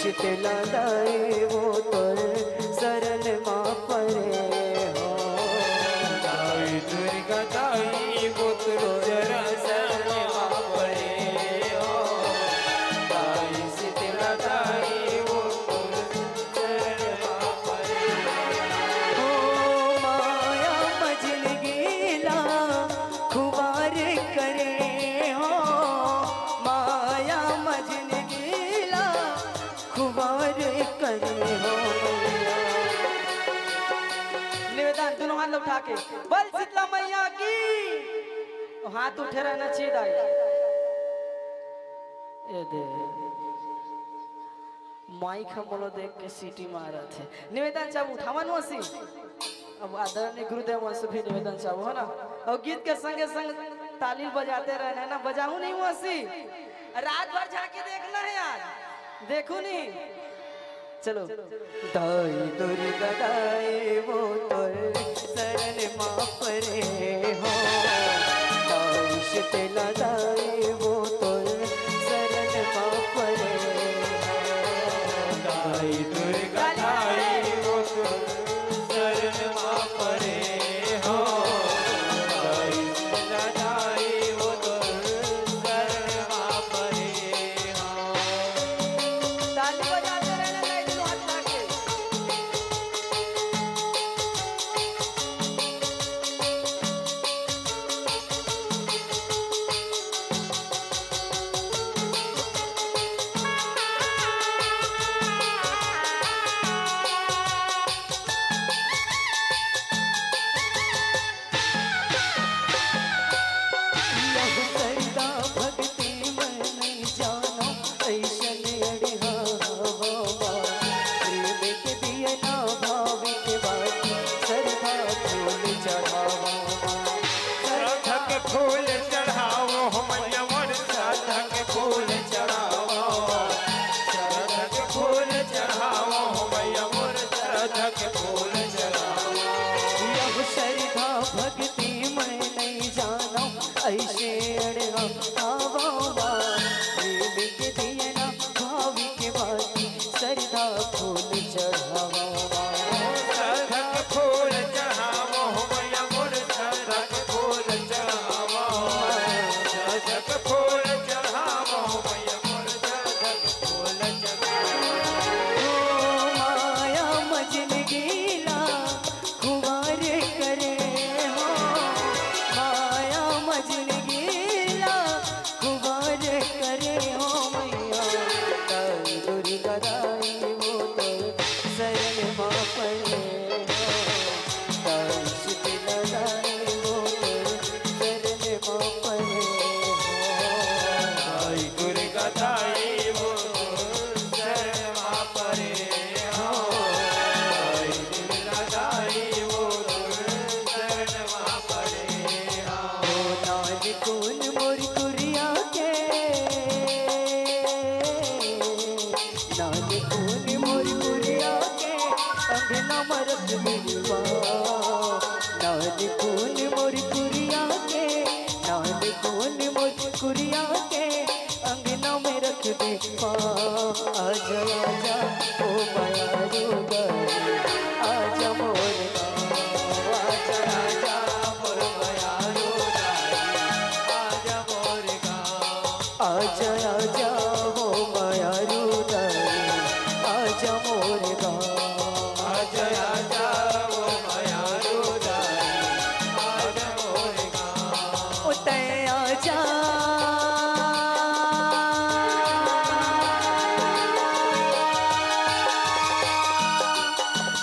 शीतला दाई वो तोर शरण माँ परे हो। दाई दुर्गा दाई वो तोर शरण माँ परे हो। दाई शीतला दाई वो तोर शरण माँ परे हो। माया मजल गेला खुबार करे हो। माया मजल गेला खुबार करे हो। निवेदन दोनों हाथ उठा के बोल शीतला मैया की। हाथ उठे रहना चाहिए दाई। ये दे माइक हम बोलो देख के सीटी मारा थे। निवेदन चाहू उठावन वसी अब आदरणीय गुरुदेव से भी निवेदन चाहू है ना। और गीत के संगे संग ताली बजाते रहना ना। बजाऊ नहीं वसी रात भर जाके देखना है यार। देखू नहीं चलो। दाई दुर्गा दाई वो तोर शरण माँ परे हो। दाई शीतला दाई वो तोर शरण माँ परे हो। दाई दुर्गा दाई वो तोर शरण माँ परे हो। दाई शीतला दाई वो तोर शरण माँ परे हो। ताली बजाते रहना दाई दोनों हाथ लाके। लहु करदा भक्ति में नहीं जानो ऐसन अड़िहा हवा। प्रेम के दिए ना भाव के बाती सरधा फूल चढ़ावा। साधक फूल चढ़ावो मैया मोर साधक फूल चढ़ावो। साधक फूल चढ़ावो मैया मोर साधक फूल चढ़ावो। यह सरधा भक्ति में नहीं जानो ऐसे अड़िहा हवा। प्रेम के दिए ना भाव के बाती सरधा फूल चढ़ावा। साधक फूल चढ़ावो मैया मोर साधक फूल चढ़ावो। साधक फूल चढ़ावो मैया मोर साधक फूल चढ़ावो। ओ माया मजल गेला खुबार करे हो। माया मजल गेला खुबार करे हो। मैया दाई दुर्गा दाई वो तोर शरण माँ परे हो। दाई शीतला दाई वो तोर शरण माँ परे हो। दाई दुर्गा दाई वो शरण माँ परे हो। दाई दुर्गा दाई वो शरण माँ परे हो। ओ नाल कौन मोर कुरिया के। नाल कौन मोर कुरिया के अंगना मरत मिलवा। नाल कौन मोर कुरिया के। नाल कौन मोर कुरिया के अंगना में रख दे आजा आजा ओ माया रुदाई आजा मोर गाँव। आजा आजा मोर बयारो दाई आजा मोर गाँव। आजा आजा वो माया रुदाई आजा मोर गाँव। आजा आजा वो बयारो दाई आजा मोर गाँव। उते आजा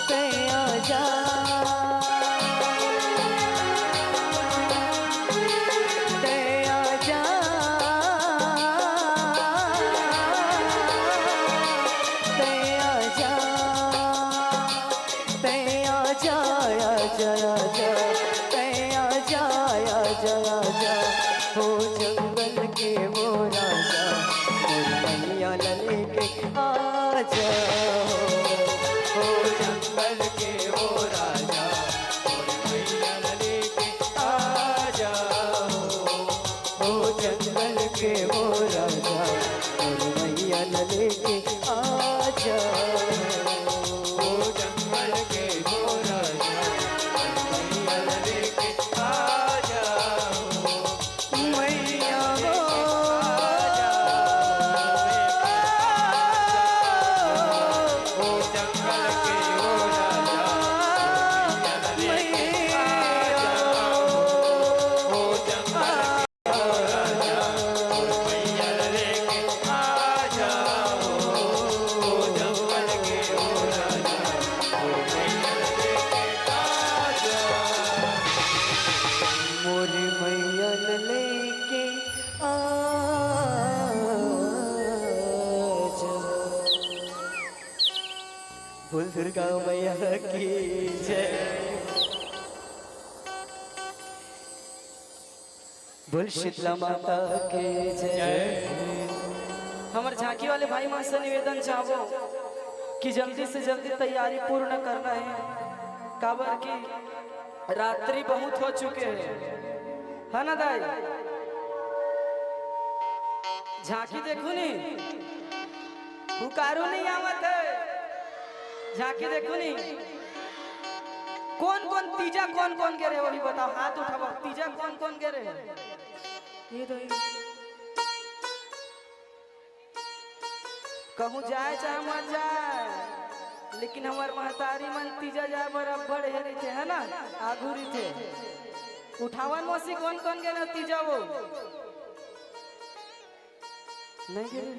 ते आजा ते आजा ते आजा ते आजा आजा आजा ते आजा आजा आजा। हो जंगल के वो राजा मोर मैया लेके आजा। हो जंगल के वो राजा मोर मैया लेके आजा। हो जंगल के वो राजा मोर मैया लेके आजा। बोल दुर्गा मैया की जय, बोल शीतला माता की जय। हमारे झांकी वाले भाई मां से निवेदन चाहो कि जल्दी से जल्दी तैयारी पूर्ण करना है, काबर की रात्रि बहुत हो चुके हैं, है ना दाई? झांकी देखू नी, पुकारू नहीं आवत है, झांकी देखू नी। कौन कौन तीजा कौन कौन गे रहे वही बताओ, हाथ उठाओ, तीजा कौन कौन गे रहे? ये तो कहूँ जाए चाहे मत जाए, लेकिन हमार महतारी मन तीजा जाए बराबर है रही थे, है ना? आगू रही थे। उठावन मौसी कौन कौन गए तीजा वो नहीं गिरे,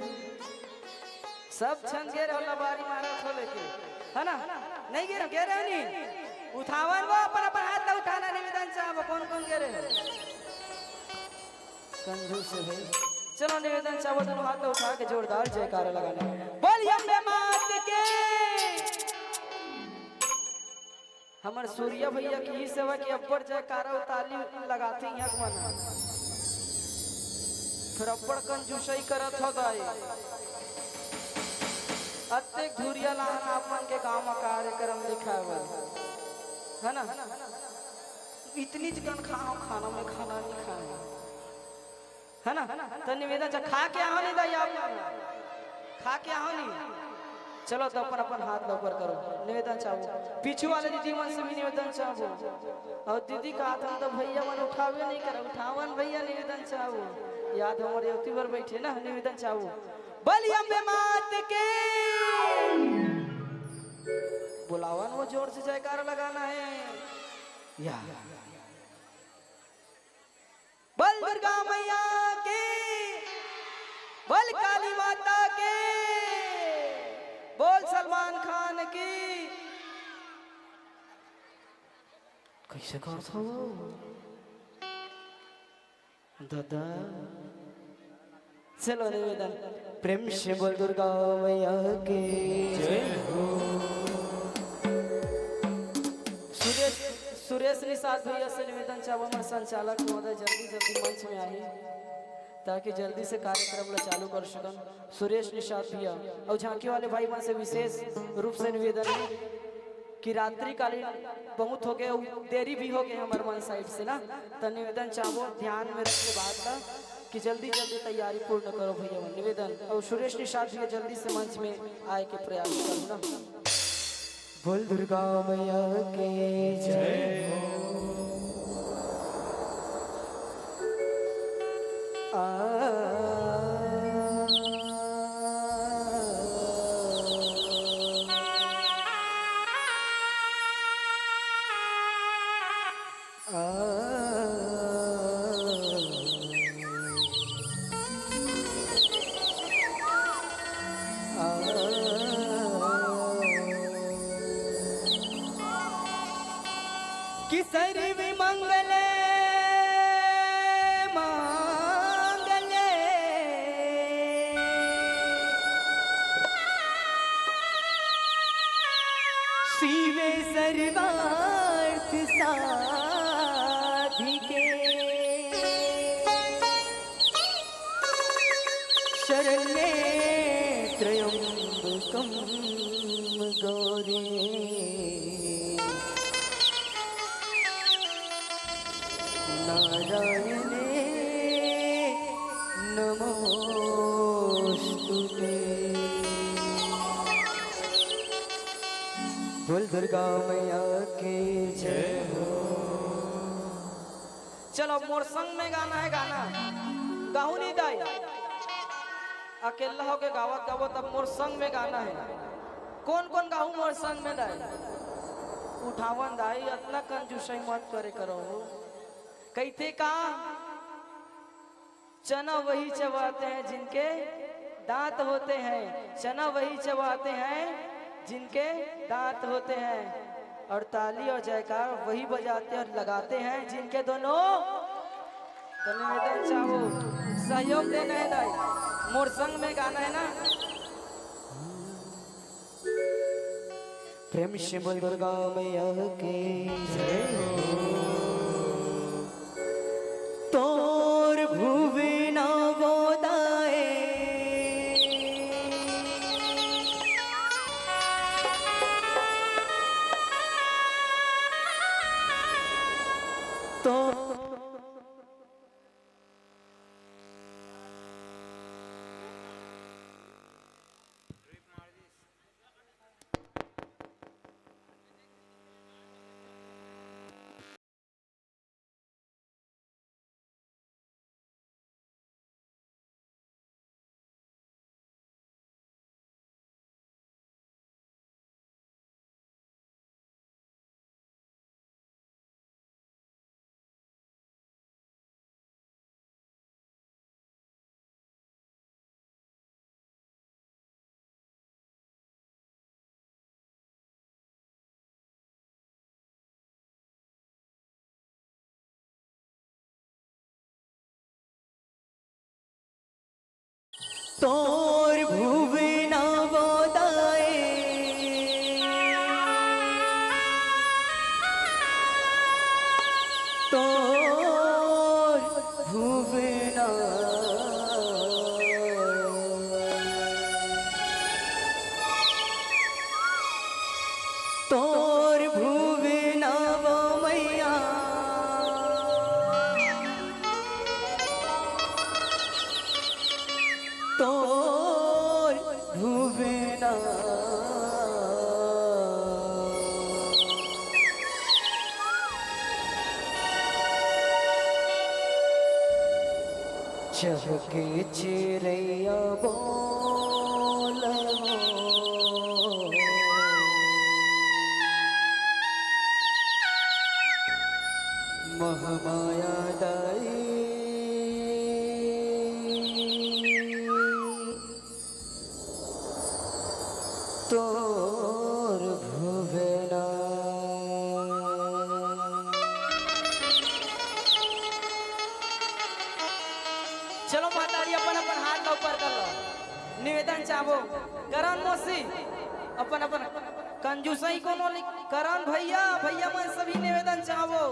सब छन गे रहे होला बारी मारा थो लेके, है ना? नहीं गिरे, गे रहे नहीं। उठावन वो अपन अपन हाथ ला उठाना निवेदन चाहो, कौन कौन गे रहे? कंजूस है भाई। चलो निवेदन चाहो दोनों हाथ उठा के जोरदार जयकारा लगाना। बोलिए अम्बे मात के। हमार सूर्या भैया की ही सेवा की अब्बड़ जयकारा और ताली लगाते हैं यहाँ मना, फिर अब्बड़ कंजूसई करत हो गए। अत्येक धुरिया लाहन आप मन के गांव में कार्यक्रम दिखावे, है ना? इतनी चिकन खाओ, खाना में खाना नहीं खाए, है ना? तो निवेदन खा के आओ नहीं दाई, आप खा के आओ नहीं। चलो तो अपन अपन हाथ ऊपर करो, निवेदन चाहो। पीछू वाले दीदी मन से भी निवेदन चाहो, और दीदी का हाथ हम तो भैया मन उठावे नहीं करे, उठावन भैया निवेदन चाहो। याद हमारे युवती पर बैठे ना, निवेदन चाहो। बोली अम्बे मात के। बुलावन वो जोर से जयकारा लगाना है या बोल दुर्गा मैया के, बोल काली माता के, बोल सलमान खान की। कैसे करता हो दादा? चलो निवेदन प्रेम से बोल दुर्गा मैया के जय हो। सुरेश निषाद भैया से निवेदन चाहो, हमारे संचालक महोदय जल्दी जल्दी मंच में आए ताकि जल्दी से कार्यक्रम ला चालू कर सकन। सुरेश निषाद भैया और झांकी वाले भाई मां से विशेष रूप से निवेदन है कि रात्रि कालीन बहुत हो गए, देरी भी हो गई हमारे मन साइड से ना, तो निवेदन चाहो ध्यान में रख के बात का कि जल्दी जल्दी तैयारी पूर्ण करो भैया निवेदन। और सुरेश निषाद भैया जल्दी से मंच में आए के प्रयास करो ना। बोल दुर्गा मैया के जय हो। कि सर्व मंगले मांगले शिवे सर्वार्थ साधिके शरण्ये त्र्यंबकं गौरी नारायणे नमोस्तुते। बोल दुर्गा मैया के जय हो। चलो मोर संग में गाना है, गाना गाऊ नहीं दाई, अकेला होके गावत गावो, तब मोर संग में गाना है। कौन कौन गाऊ मोर संग में दाई? उठावन दाई, इतना कंजूसई मत करे करो। कहते का चना वही चबाते हैं जिनके दांत होते हैं, चना वही चबाते हैं जिनके दांत होते हैं, और ताली और जयकार वही बजाते और लगाते हैं जिनके दोनों। तो निवेदन चाहो सहयोग देना है दाई, मोर संग में गाना है ना। प्रेम से बोल दुर्गा मैया की जय हो। तोर भुवि नवोदय तो तोर भुवि नवोदय तोर भुवि तोर भुवि नव मैया तोर भुवि चहके चिड़ैया बोल महमाया दाई तोर भुवना चलो मातारी अपन अपन हाथ ऊपर कर लो, निवेदन चाहो करण मौसी अपन अपन कंजूसई कोनो करण भैया भैया मन सभी निवेदन चाहो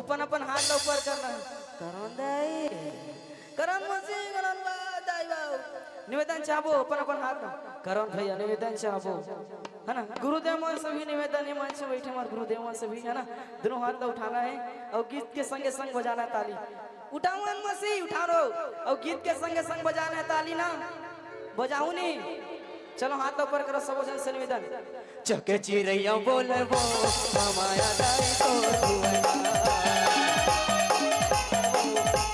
अपन अपन हाथ ऊपर करना करण दाई करण मौसी करण दाई बाबू निवेदन चाहो अपन अपन हाथ करण भैया निवेदन चाहो है ना। गुरुदेव मन सभी निवेदन है, मन से बैठे हमारे गुरुदेव मन सभी है ना, दोनों हाथ उठाना है और गीत के संगे संग बजाना है ताली। उठाओ मसी उठा रो और गीत के संगे संग बजाना है ताली ना बजाऊ नहीं। चलो हाथ ऊपर करो सब जन से निवेदन। चके चिड़ैया बोलबो हमाया दाई तोर भुवना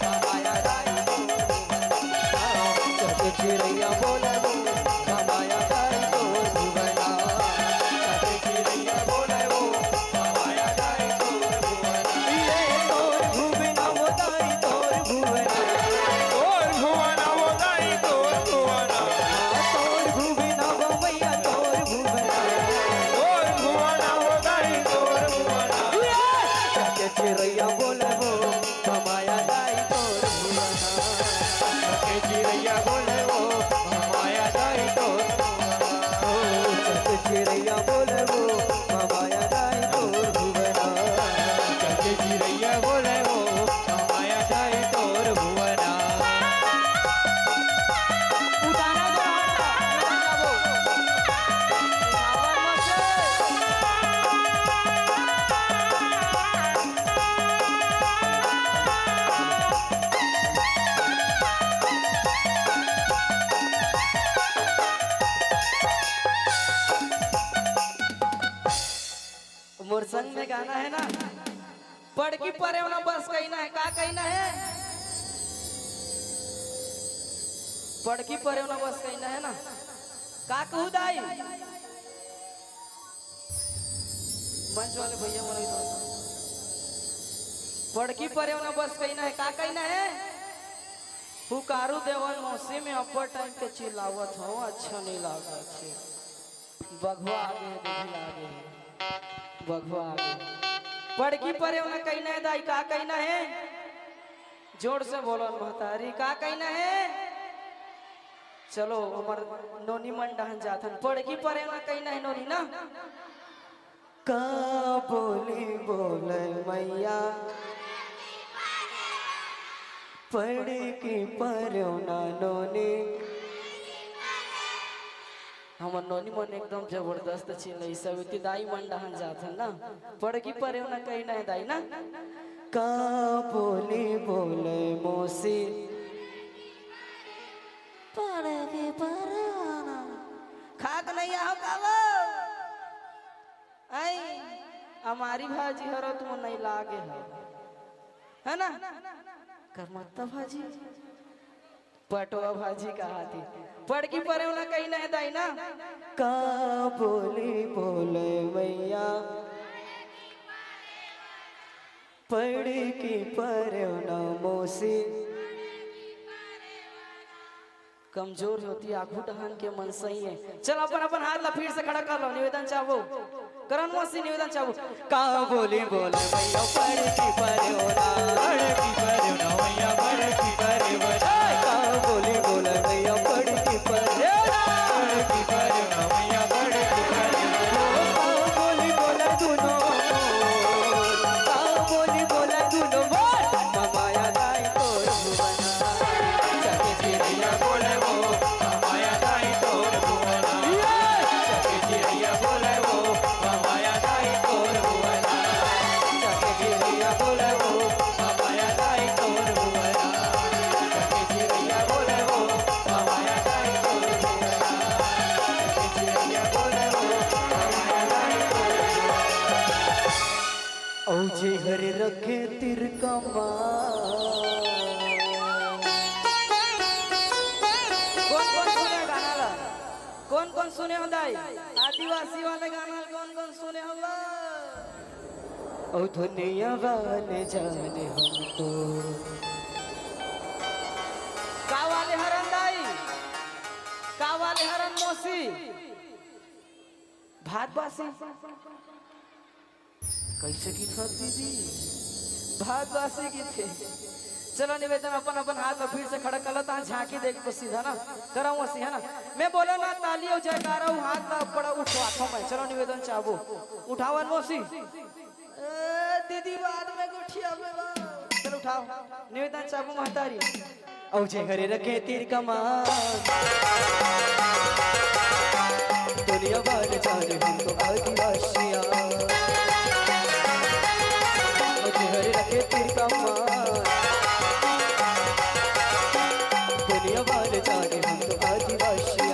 हमाया दाई चके चिड़ैया बोलबो हमाया दाई तोर भुवना चके चिड़ैया बोलबो हमाया दाई तोर भुवना ये तोर भुवना वो दाई तोर भुवना वो दाई तोर भुवना तोर भुवना वो मैया तोर भुवना वो दाई तोर भुवना चके चिड़ैया बोलबो हमाया दाई तोर भुवना के चिड़ैया बोले वो हमाया दाई तोर चके चिड़ैया बोलबो हमाया दाई तोर भुवना के चिड़ैया बोले वो हमाया दाई तोर भुवना उठाना दो मोर संग में गाना है ना पढ़ की परे होना बस कहना है का कहना है पढ़ की परे होना बस कहना है ना का कहू दाई मंच वाले भैया मन पढ़ की परे होना बस कहना है का कहना है पुकारू देवन मौसी में अपर टाइम पे चिल्लावत हो अच्छा नहीं लगा छे बघवा आगे देखी आगे बघवा आगे पढ़ की परे होना कहना है दाई का कहना है जोर से बोलो महतारी का कहना है चलो हमार नोनी मन डहन जाथन पढ़ की परे होना कहना है नोनी ना का बोली बोले मैया पढ़ के परौना नोनी हमर नोनी मन एकदम जबरदस्त छिले ई सब इति दाई मन डहन जात है ना पढ़ की परे ना कहीं ना दाई ना का बोली बोले मौसी पढ़ के परौना खाक नहीं आओ कावो आई हमारी भाजी हरो तुम नहीं लागे है ना करमत्ता भाजी पटवा भाजी कहा थी पढ़ की परे ना कहीं ना दाई ना का बोली बोले मैया पढ़ के परौना मौसी कमजोर होती आखू डहान के मन सही है चल अपन अपन हाथ ला फिर से खड़ा कर लो निवेदन चाहो करण मौसी निवेदन चाहो का बोली बोले मैया पढ़ के परौना बड़की परौना मैया बड़की परौना का बोली बोले मैया पढ़ के परौना बड़की परौना मैया बड़की परौना का बोली बोले दुनो का बोली बोले दुनो माया दाई तोर भुवना चके चिड़िया बोले वो माया दाई तोर भुवना चके चिड़िया बोले वो माया दाई तोर भुवना चके चिड़िया बोले वो माया दाई तोर भुवना चके चिड़िया बोले वो माया दाई तोर भुवना चके चिड़िया बोले वो माया दाई तोर औ जे हरे रखे तिर कमा कौन कौन सुने हो दाई आदिवासी वाले गाना कौन कौन सुने हो औ दुनिया वाले जाने हमको का वाले हरन दाई का वाले हरन मौसी भात बासी कैसे की था दीदी भात बासी की थे चलो निवेदन अपन अपन हाथ में फिर से खड़ा कर लो झांकी देख को सीधा ना कराऊं ऐसी है ना मैं बोला ना ताली और जयकारा हूं हाथ का पड़ा उठवाता मैं चलो निवेदन चाहबो उठावन मौसी दीदी बाद में गुठिया में चलो उठाओ निवेदन चाहबो महतारी औ जे हरे रखे तिर कमा दुनिया वाले जाने हमको आदिवासिया औ जे हरे रखे तिर कमा दुनिया वाले जाने हमको आदिवासिया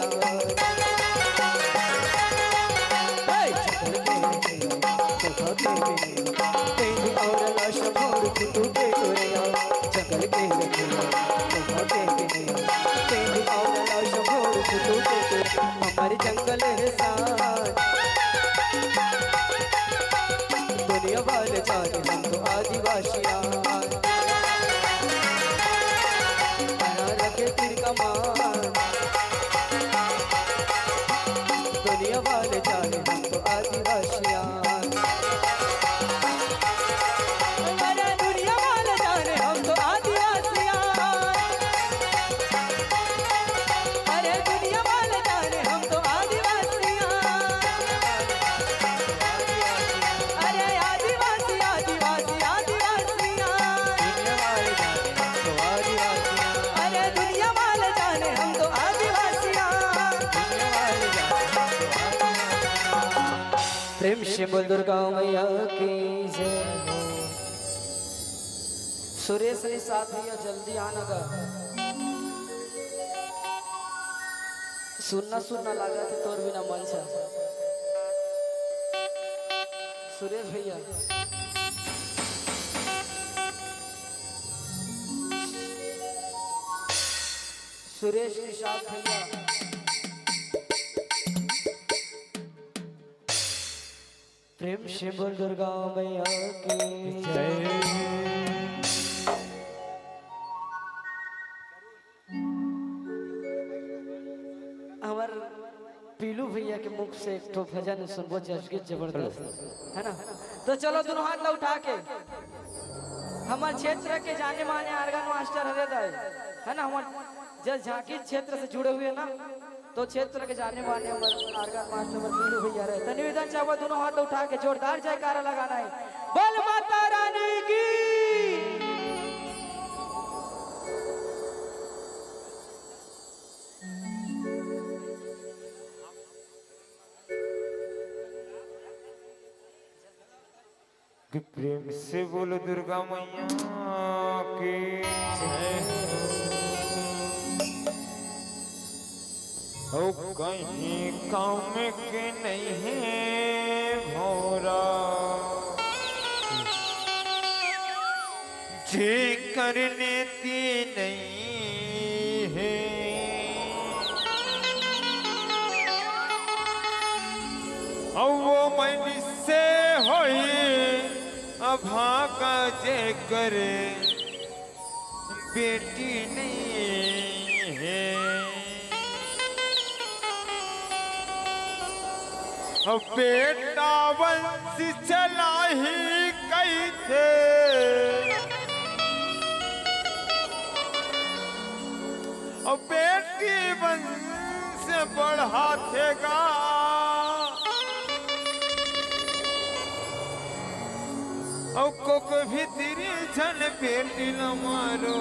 तेरी और लाश भोर तू के तोरिया जंगल के तेरी और लाश भोर तू के हमारे जंगल है साथ दुनिया वाले जाने हम तो आदिवासिया रखे तिर कमान दुनिया वाले जाने हम तो आदिवासिया दुनिया वाले जाने हम तो आदिवासिया अरे दुनिया वाले जाने हम तो आदिवासिया अरे आदिवासी आदिवासी आदिवासिया अरे दुनिया वाले जाने हम तो आदिवासिया प्रेम से बोल दुर्गा मैया की जय सुरेश के साथ भैया जल्दी आना का सुनना सुनना लगा थे तोर बिना मन छा सुरेश भैया सुरेश के साथ भैया प्रेम से बोल दुर्गा मैया की जय हमार पीलू भैया के मुख से एक तो भजन सुनबो जबरदस्त है ना तो चलो दोनों हाथ ला उठा के हमारे क्षेत्र के जाने माने आर्गन मास्टर हरे दाई है ना हमारे जब झांकी क्षेत्र से जुड़े हुए ना तो क्षेत्र के जाने माने हमारे आर्गन मास्टर हमारे पीलू भैया रहे तो निवेदन चाहूंगा दोनों हाथ उठा के जोरदार जयकारा लगाना है। बोल माता रानी की। कि प्रेम से बोलो दुर्गा मैया की जय हो। कहीं काम के नहीं है भौरा जे करने ती नहीं है। अब वो मैंने से होई अभागा जे करे बेटी नहीं है। अब बेटा वंश चला ही कई थे अब बेटी वंश बढ़ा थेगा। और कोक भीतरी झन बेटी न मारो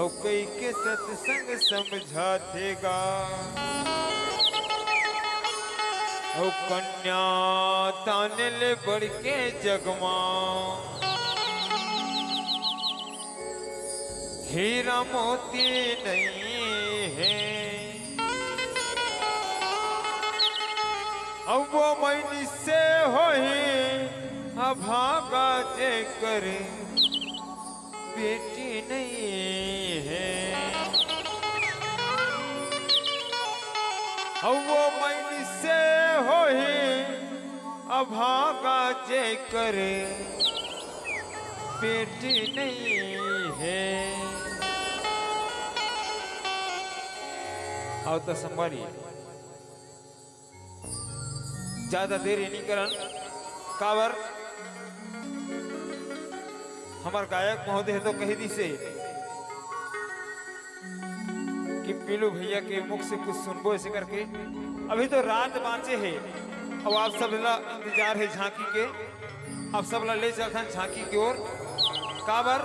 और कई के सत्संग समझा देगा। और कन्या ताने ले बढ़ के जगमा हीरा मोती नहीं है। अब वो मैनी से होई अभागा जे करे बेटी नहीं है। अब वो मैनी से होई अभागा जे करे बेटी नहीं है। आओ तो संभाली ज्यादा देरी नहीं करन कावर हमार गायक महोदय तो कही दी से कि पीलू भैया के मुख से कुछ सुनबो ऐसे करके। अभी तो रात बाँचे है अब आप सब ला इंतजार है झांकी के। आप सब ला ले चलते हैं झांकी की ओर। कावर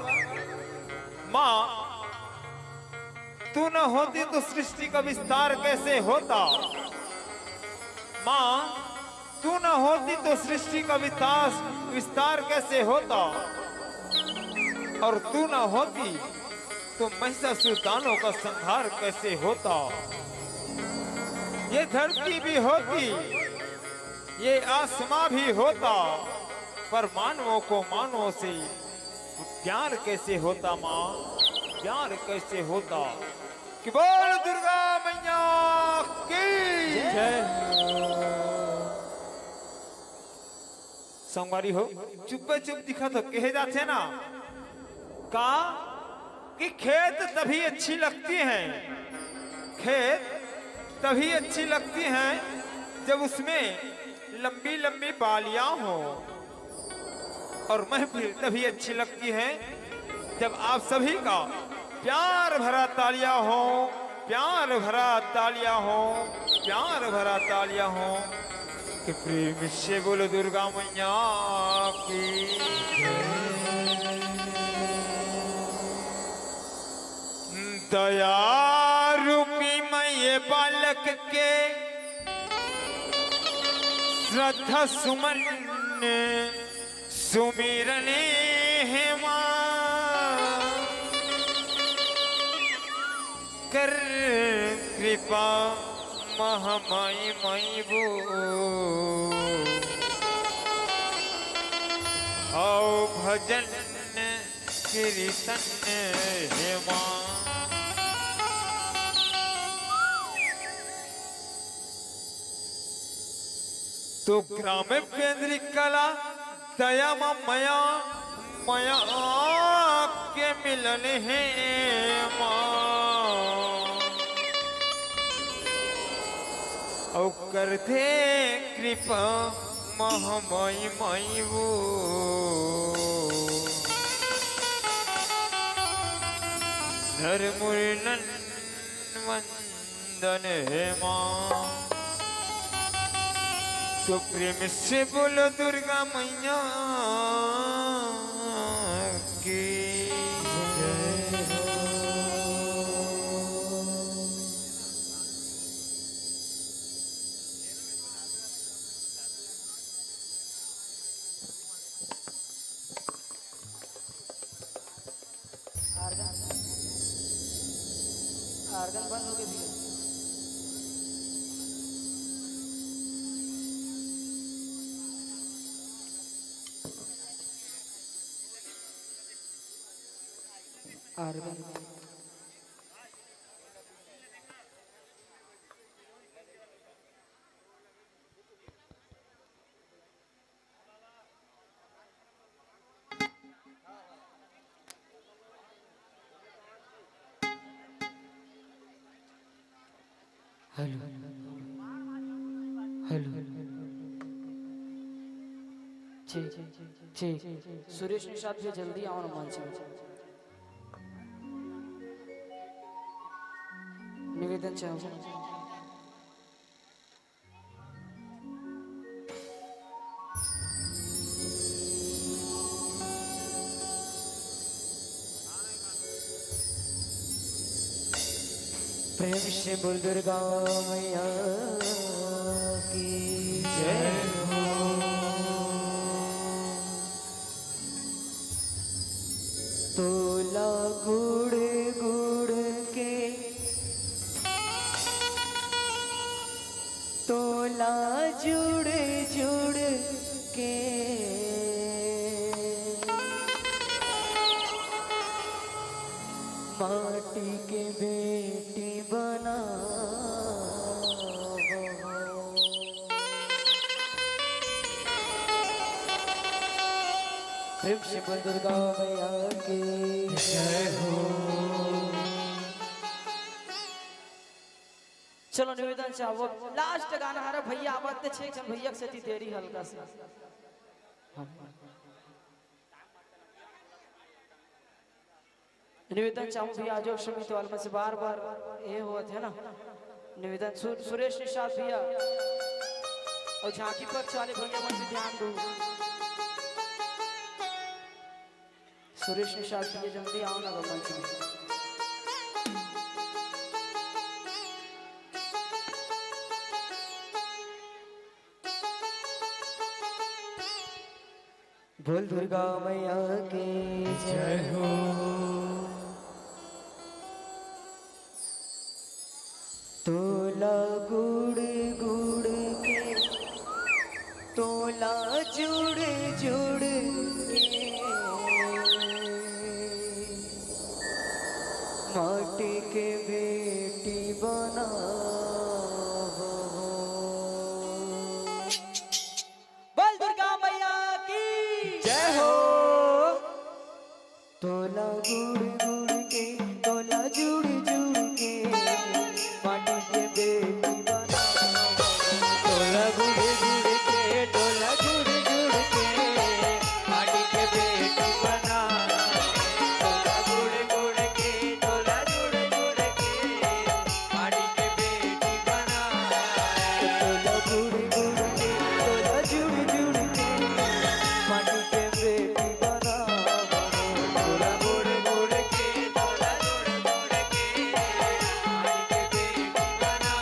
माँ तू न होती तो सृष्टि का विस्तार कैसे होता। माँ तू न होती तो सृष्टि का विस्तार कैसे होता। और तू न होती तो महिषासुर दानों का संहार कैसे होता। ये धरती भी होती ये आसमां भी होता पर मानवों को मानवों से प्यार कैसे होता। माँ प्यार कैसे होता। कि बोल दुर्गा मैया की जय। संगवारी हो चुप चुप दिखा तो कहे जाते ना का कि खेत तभी अच्छी लगती हैं। खेत तभी अच्छी लगती हैं जब उसमें लंबी लंबी बालियां हो। और महफिल तभी अच्छी लगती है जब आप सभी का प्यार भरा तालियां हो। प्यार भरा तालियां हो। प्यार भरा तालियां हो। कि प्रेम से बोलो दुर्गा मैया की दया रूपी मैं ये बालक के श्रद्धा सुमन सुमिरने है। माँ कर कृपा महामाई माई वो आओ भजन कीर्तन हे माँ। तो ग्राम केंद्रिक कला दया मया मया के मिलन है माँ। औ कर दे कृपा महामाई माई वो नर मुरलन वंदन है माँ। तो प्रेम से बोलो दुर्गा मैया की जय हो। आर्गन बंद हो गए भैया। आर्गन हेलो हेलो ठीक सुरेश निषाद भी जल्दी आओ ना मंच में। निवेदन चाहो। प्रेम से बोल दुर्गा मैया की जय हो। तोला गुड़ गुड़ के तोला जुड़ जुड़ के माटी के बेटी बना प्रेम से बोल दुर्गा मैया की जय हो। चलो निवेदन चाहो। लास्ट गाना हमारा भैया आवत छे जन भैया से देरी हल्का सा। निवेदन चाहूँ भैया जो समिति वाले में से बार बार ये हुआ थे ना निवेदन सुरेश निषाद भैया और झांकी पक्ष वाले भैया मन से ध्यान दो। सुरेश निषाद भैया जल्दी आओ ना मंच में। बोल दुर्गा मैया की जय हो। तोला गुड़ गुड़ के तोला जुड़ जुड़ के माटी के बेटी बना बोल दुर्गा मैया की जय हो। तोला गुड़ गुड़ के तोला जुड़ जुड़ के माटी के बेटी बना तोला गुड़ गुड़ के तोला जुड़ जुड़ के माटी के बेटी बना। तोला गुड़ गुड़ के तोला जुड़ जुड़ के माटी के बेटी बना। तोला गुड़ गुड़ के तोला जुड़ जुड़ के माटी के बेटी बना तोला गुड़ गुड़ के तोला जुड़ जुड़ के माटी के बेटी बना।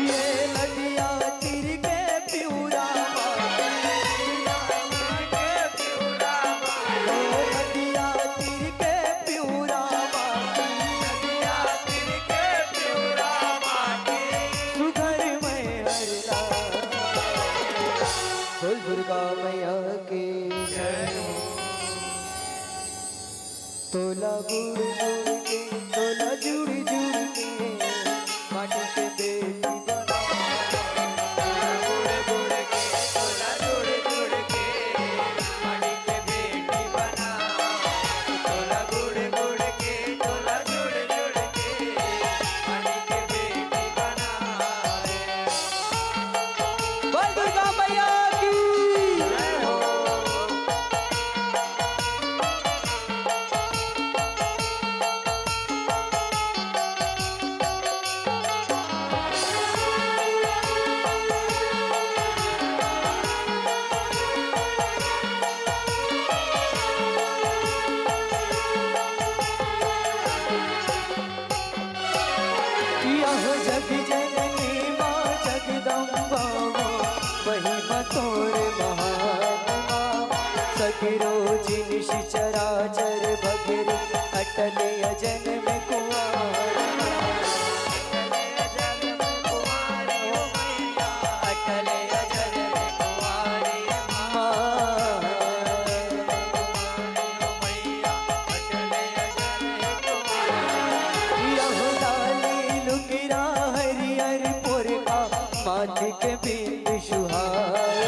ये नदिया तीर के प्यूरा नदिया तीर के प्यूरा सुघर में हरला बोल दुर्गा मैया की तोला गुड़ गुड़ के तोला जुड़ जुड़ के माटी के बेटी बना बोल दुर्गा मैया की ऋषि चराचर बघेरे अटले अजन में कुआर अटले अजर में कुंवारी मैया अटले अजर में कुंवारी यहुदाली लुगिरा हरियर पुरखा माथे के बिंद सुहार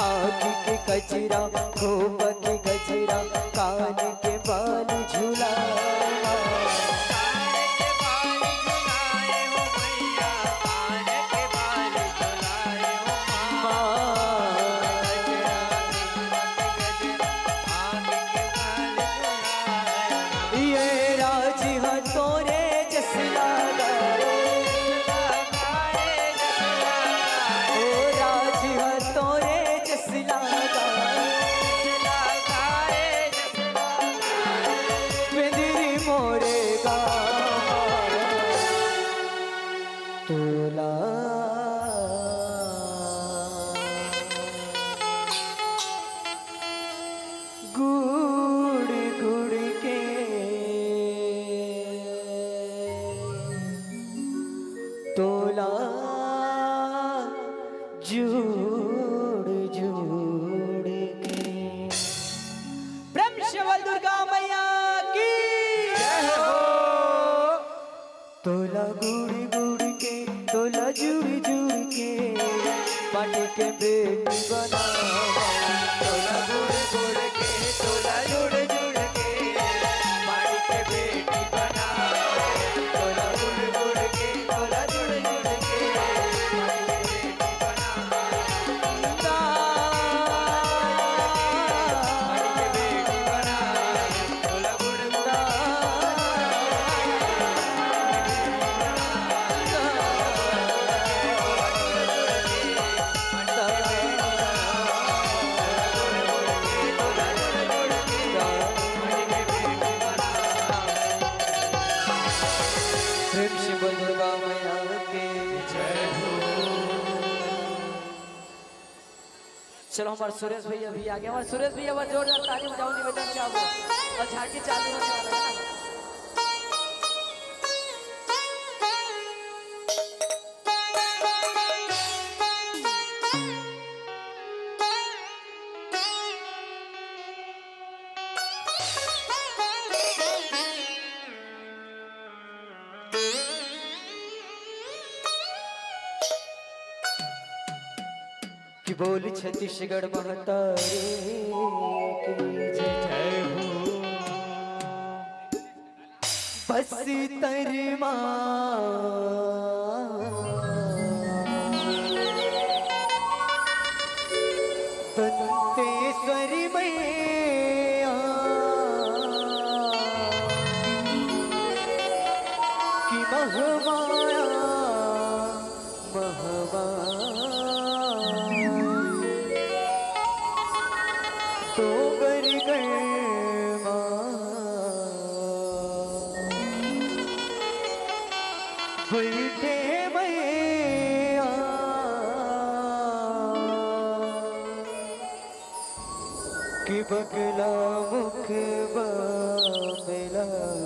आँख के कचरा खोप के गजरा कान के बाल झूला कान के बाल झुलाए हो मैया कान के बाल झुलाए हो माँ गजरा गजरा आँख के बाल झुलाए ये राज है तोरे जसला गए ओ राज है तोरे जसला गए बिंदरी मोरे गा तोला गुड़ गुड़ के तोला जुड़ जुड़ के ब्रह्म शिवल दुर्गा मैया की जय हो तोला गुड़ गुड़ के तोला जुड़ जुड़ के पाटी के बेटी बना तोला गुड़ गुड़ के तोला जुड़ जुड़ के माड़ी के बेटी बना तोला गुड़ गुड़ के तोला जुड़ जुड़ के माड़ी के बेटी बना माड़ी के बेटी बना तोला गुड़ गुड़ प्रेम से बोल दुर्गा मैया के जय हो चलो हमारे सुरेश भैया भी आ गए हमारे सुरेश भैया बस जोरदार ताली बजाओ निवेदन चाहो और झांकी चालू होने वाला है ना। कि बोल छत्तीसगढ़ महतारे की जय हो बस तरमा दंतेश्वरी मैया की महमाया तो गर गरमा बैठे मैया कि बगला मुख मिलाए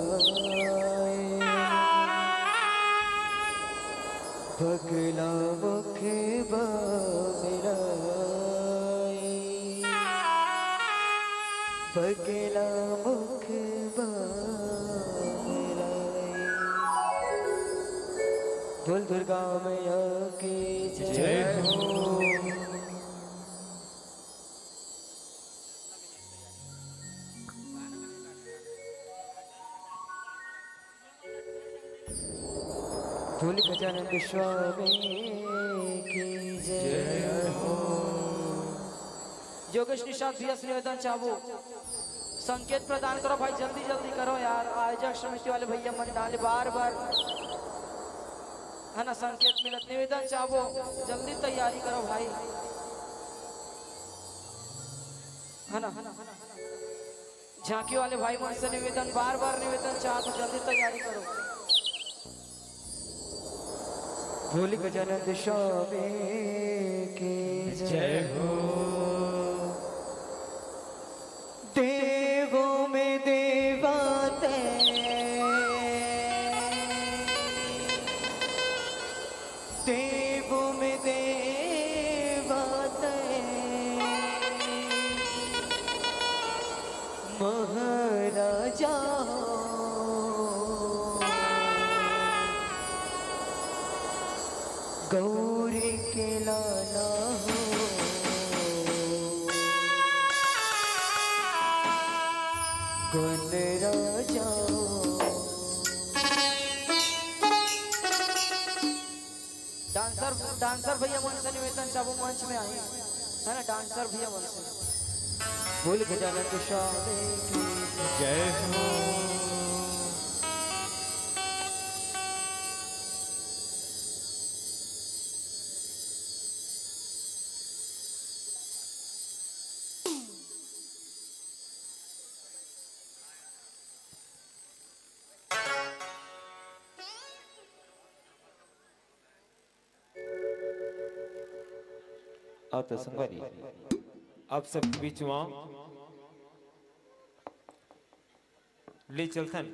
बगला मुख मिलाए बगला मुख मिलाए बोल दुर्गा मैया की जय हो बोल गजानन स्वामी की जय हो योगेश निषाद भी निवेदन चाहो संकेत प्रदान करो भाई जल्दी जल्दी करो यार आयोजक समिति वाले भैया मन डाले बार बार है ना संकेत मिलत निवेदन चाहो जल्दी तैयारी करो भाई है ना झांकी वाले भाई मन से निवेदन बार बार निवेदन चाह तो जल्दी तैयारी करो बोल गजानन स्वामी की जय हो देवों में देवते देवों में देवते महाराजा गौरी के लाला हो गणराजा डांसर भैया मन से निवेदन चाहूँ मंच में आए है ना, डांसर भैया मन से भूल गजानन के स्वामी की जय हो। तो संगवारी आप सब बीच में ले चलथन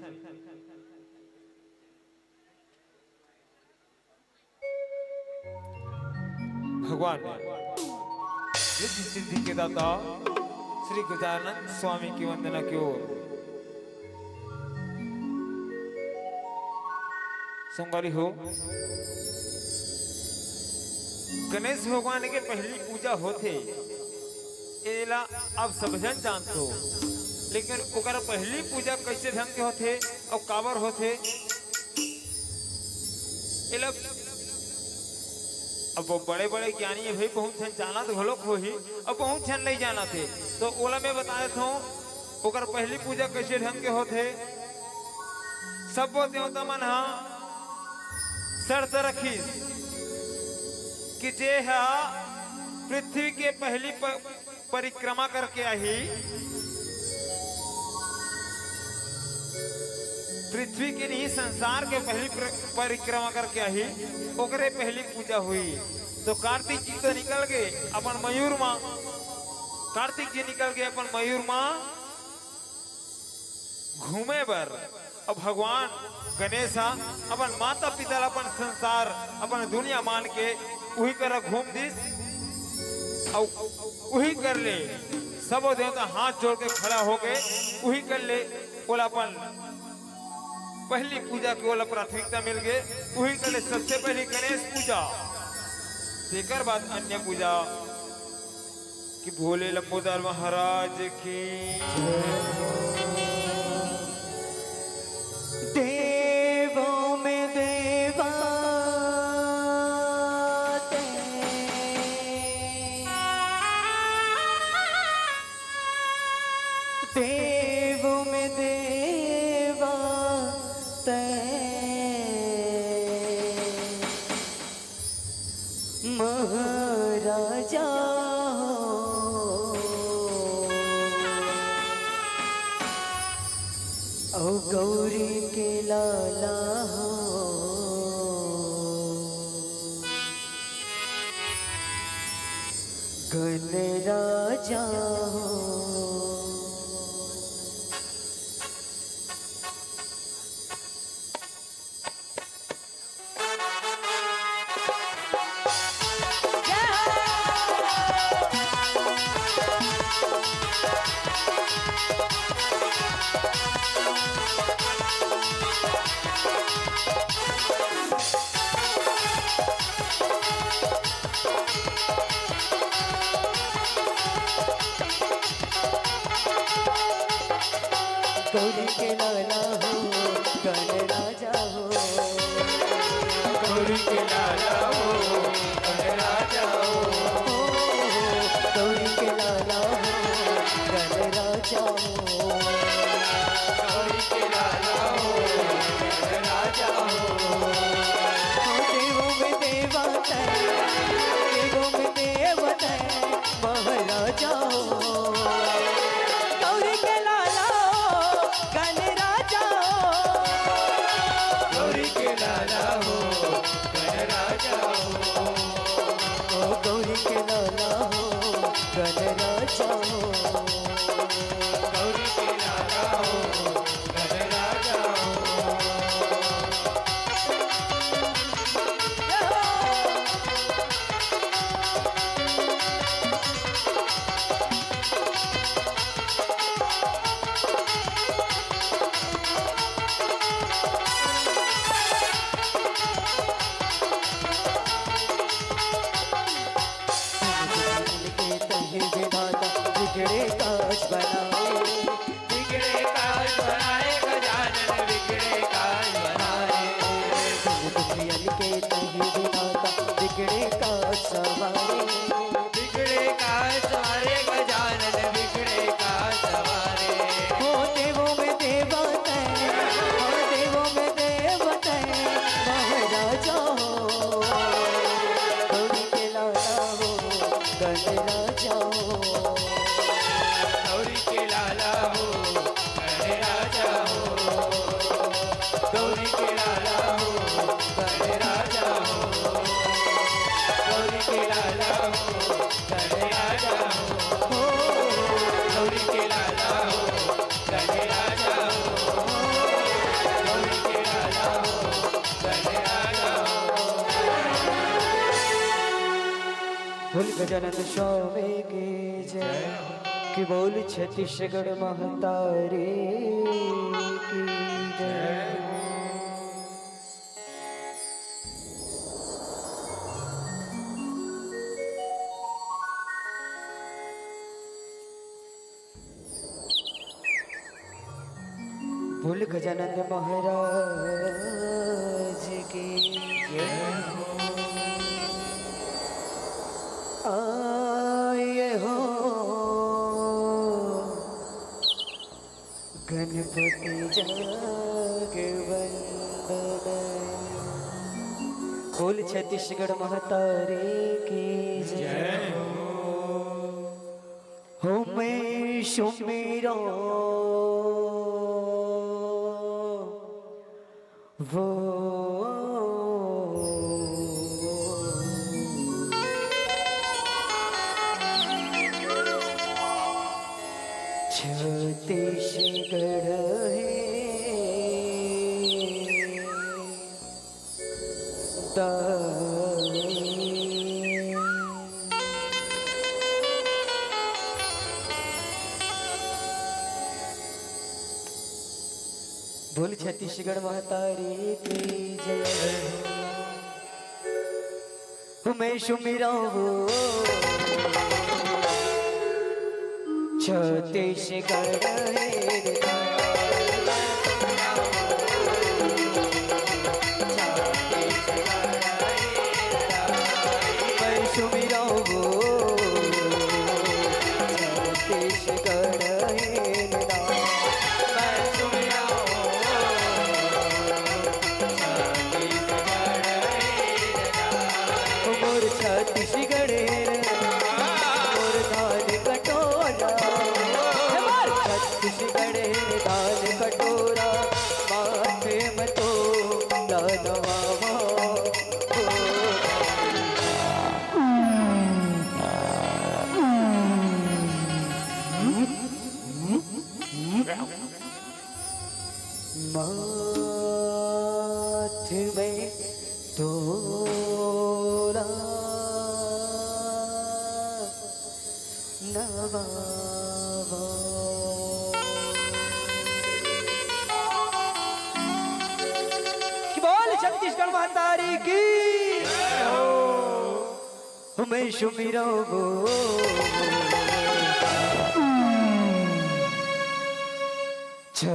भगवान रिद्धि सिद्धि के दाता श्री गजानन स्वामी की वंदना की ओर संगवारी हो। गणेश भगवान के पहली पूजा होते एला आप सब जन जानते हो, लेकिन ओकर पहली पूजा कैसे ढंग के होते और काबर होते एला अब बड़े बड़े ज्ञानी है भाई बहुत जन जाना तो भलोक हो ही अब बहुत जन नहीं जाना थे, तो ओला मैं बताया था ओकर पहली पूजा कैसे ढंग के होते। सब देवता मन हा शर्त रखी कि जे है पृथ्वी के पहली परिक्रमा करके आई, पृथ्वी के नहीं संसार के पहली परिक्रमा करके आई ओकरे पहली पूजा हुई। तो कार्तिक जी तो निकल गए अपन मयूर माँ, कार्तिक जी निकल गए अपन मयूर माँ घूमे बर। अब भगवान गणेश अपन माता पिता अपन संसार अपन दुनिया मान के वही कर घूम दिस और वही कर ले। सब देवता हाथ जोड़ के खड़ा हो गए वही कर ले। बोला अपन पहली पूजा के बोला प्राथमिकता मिल गए वही कर ले। सबसे पहली गणेश पूजा, देकर बाद अन्य पूजा कि भोले लंबोदर महाराज की देवों में देवा देवों में देवा महाराजा ओ गौरी के लाला हो गणराजा हो। गौरी के लाला हो गणराजा हो, गौरी के लाला हो गणराजा हो, गौरी के लाला हो गणराजा हो, गौरी के लाला हो गणराजा हो। देवों में देवा देवों में देवता महाराजा हो। गौरी के लाला गणराजा गौरी के लाला हो गणराजा हो, गौरी के लाला हो गणराजा हो। बिगड़े का सवारे बिगड़े का सवारे गजानन बिगड़े का सवारे हो देवों में देव तय हो देवों में देव तय महाराजा हो गौरी के लाला हो गणराजा हो गौरी के लाला हो गणराजा हो गौरी के लाला हो गणराजा हो गौरी के लाला हो गणराजा हो गौरी के लाला हो गणराजा हो गौरी के लाला हो गणराजा हो बोल गजानन स्वामी की जय कि बोल छत्तीसगढ़ महतारी की जय बोल गजानन महाराज की जय आए हो गणपति जगवंदन बोल छत्तीसगढ़ महतारी की जय हो मैं सुमिरो वो छत्तीसगढ़ है दाई बोल छत्तीसगढ़ महतारी की जय मैं सुमिरा वो छत्तीसगढ़ है मैं सुमिरा वो छत्तीसगढ़ है मोर छत्तीसगढ़ मोर धान कटोरा मोर छत्तीसगढ़ धान कटोरा माथे में तो दानवा माथे में तोरा नवावा कि बोल छत्तीसगढ़ महतारी की मैं सुमिरो गो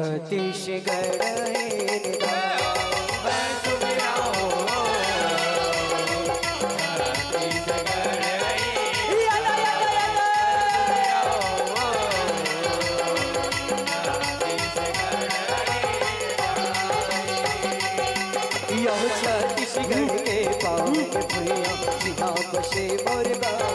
छत्तीसगढ़ छत्तीसगढ़ के पावन भैया सिहा बसे मोर गाँव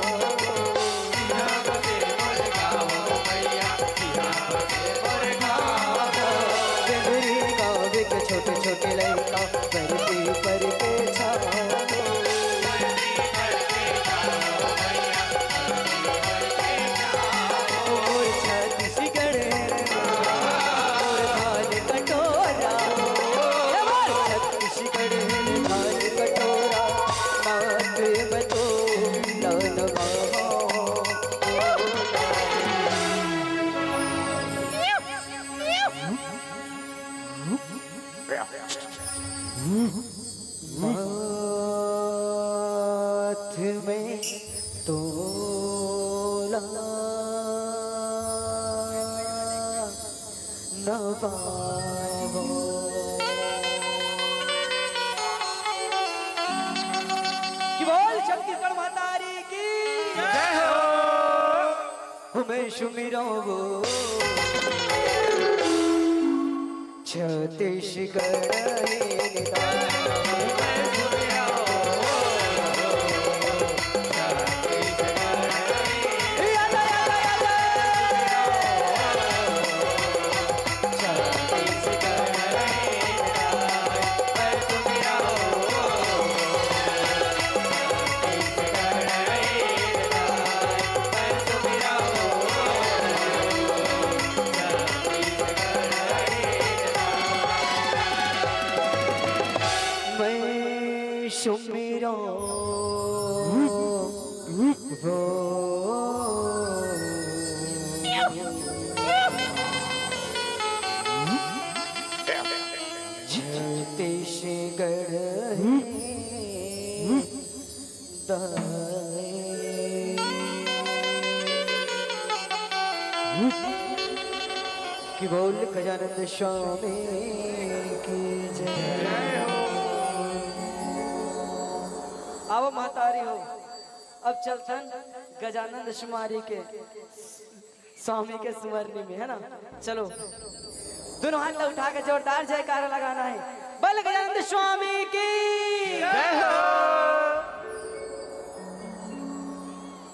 के छोटे छोटे लड़का करके पर के छत्तीसगढ़ मोर धान कटोरा छत्तीसगढ़ धान कटोरा माथे में तो दानवा माथ में तोला नवाबो कि बोल छत्तीसगढ़ मातारी की जय हो। मैं सुमिरो छत्तीसगढ़ मैं सुमिरो वो छत्तीसगढ़ कि बोल गजानंद स्वामी की जय। आओ मातारी हो। अब चलतन गजानंद शुमारी के स्वामी के स्मरणी में, है ना। चलो दोनों हाथ उठा के जोरदार जयकारा लगाना है। बल गजानंद स्वामी की जय हो।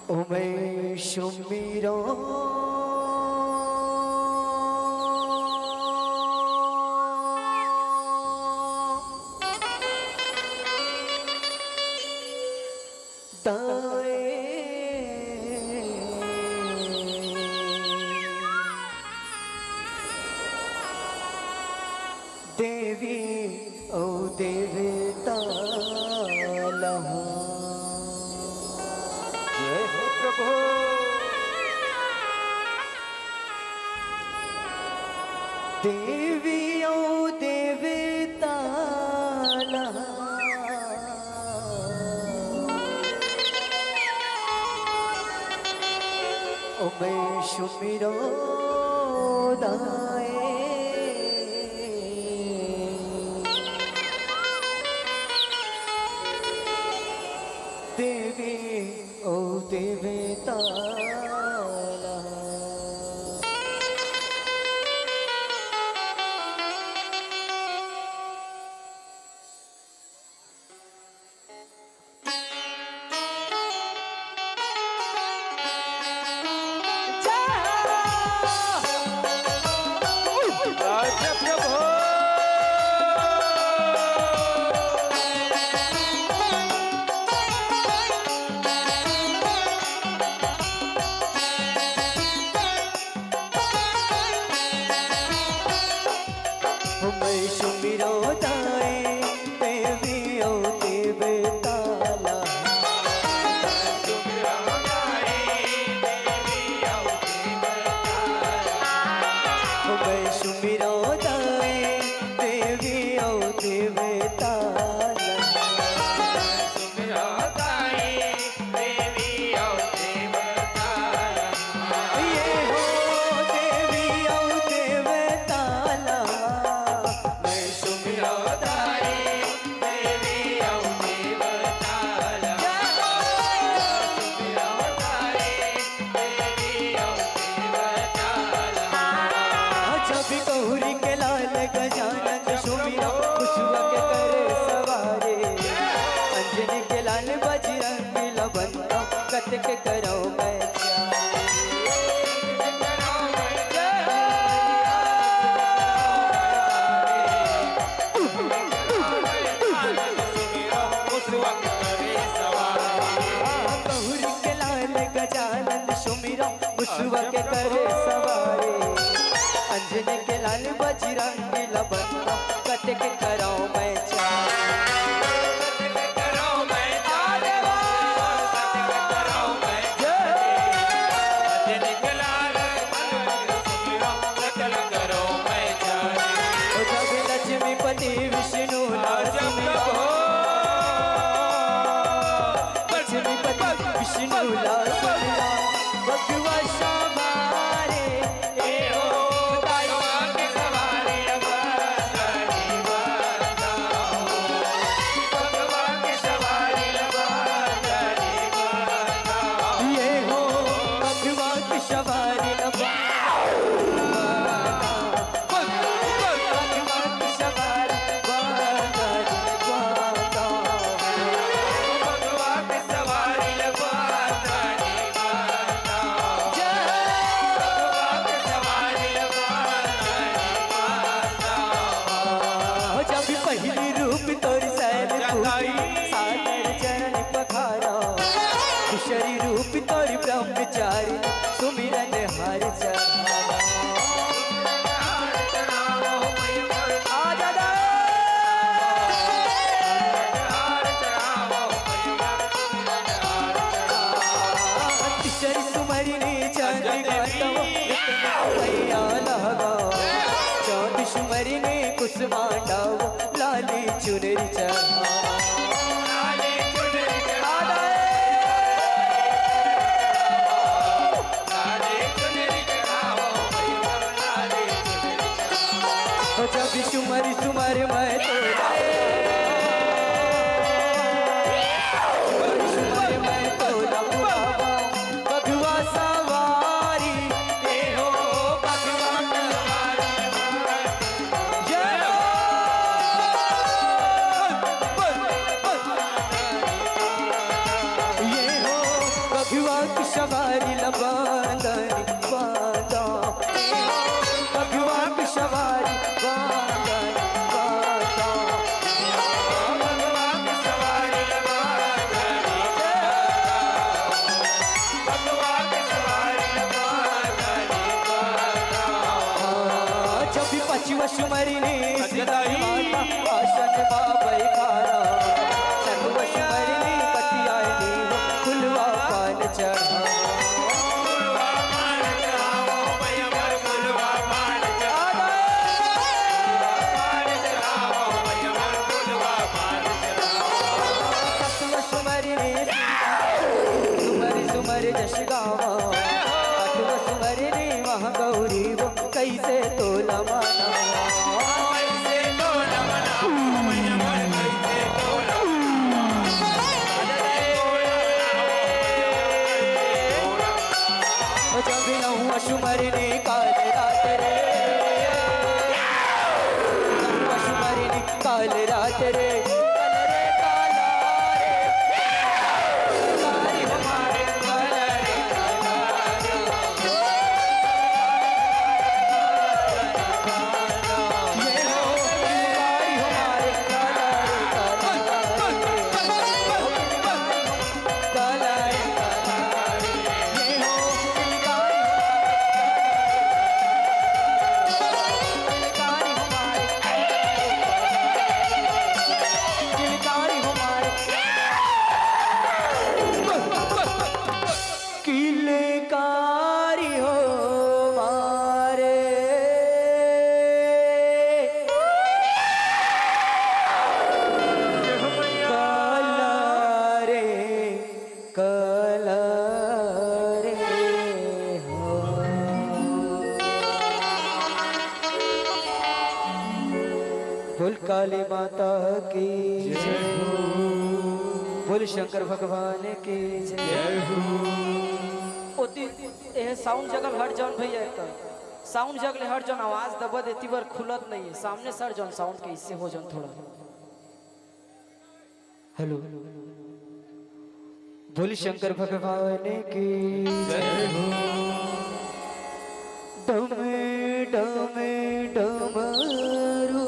ओ मैं सुमिरो देवी ओ देवता जय हो प्रभु। देवी ओ देवता ओ मैं सुमिरो दाए देवी ओ देवता जय प्रभु। मैं सुमिरो दाए देवी ओ देवता मैं सुमिरो दाए देवी ओ देवता ये हो देवी ओ देवता मैं सुमिरो जब गौरी के लाल गजानन सुमिरो खुशबा के करे सवारे अंजनी के लाल बजरंगी लबंदा कत के करो मैं गौरी के लाल गजानन सुमिरो खुशबा के करे सवारे अंजनी के लाल बजरंगी लबंदा कत के करो मैं लक्ष्मीपति विष्णु लक्ष्मीपति विष्णु भगवा समारे ब्रह्मचारी सुमिरन हर चढ़ावा तिसरी सुमरिनी चांदी गातव भैया लगा चौथी सुमरिनी कुसुमांडाव लाली चुनरी चढ़ावा जब सुमरी सुमर मैं तोला सुमर मैं तोला बाबा बगुआ सवारी ये हो बगुआ ये हो बगुआ की सवारी लबांदनी बांदा बगुआ की सवारी सुमरिनी आसन बाबई खारा सर्व सुमरिनी पतियानी फुलवा पान चढ़ा सुमरिनी सुमरि सुमरि जश गावा सुमरिनी महागौरी वो कैसे तोला माना सुमरिनी काल रात रे सुमरिनी काल रात रे बोल काली माता की जय हो बोल शंकर भगवान की जय हो ओती ए साउंड जगल हट जौन भैया एक साउंड जगले हट जौन आवाज दबा देती बार खुलत नहीं है सामने सर जौन साउंड के इससे हो जौन थोड़ा हेलो बोल शंकर भगवान की जय हो डमे डमे डमरू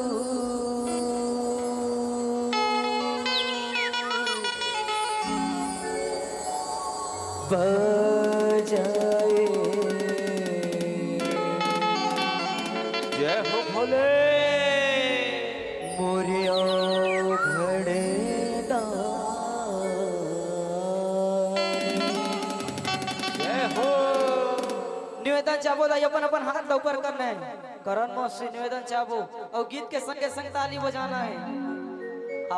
बजाए जय हो भोले मोरिया घड़े जय हो निवेदन चाहबो दाई अपन अपन हाथ ऊपर करना है करण मौसी निवेदन चाहबो और गीत के संगे संग ताली बजाना है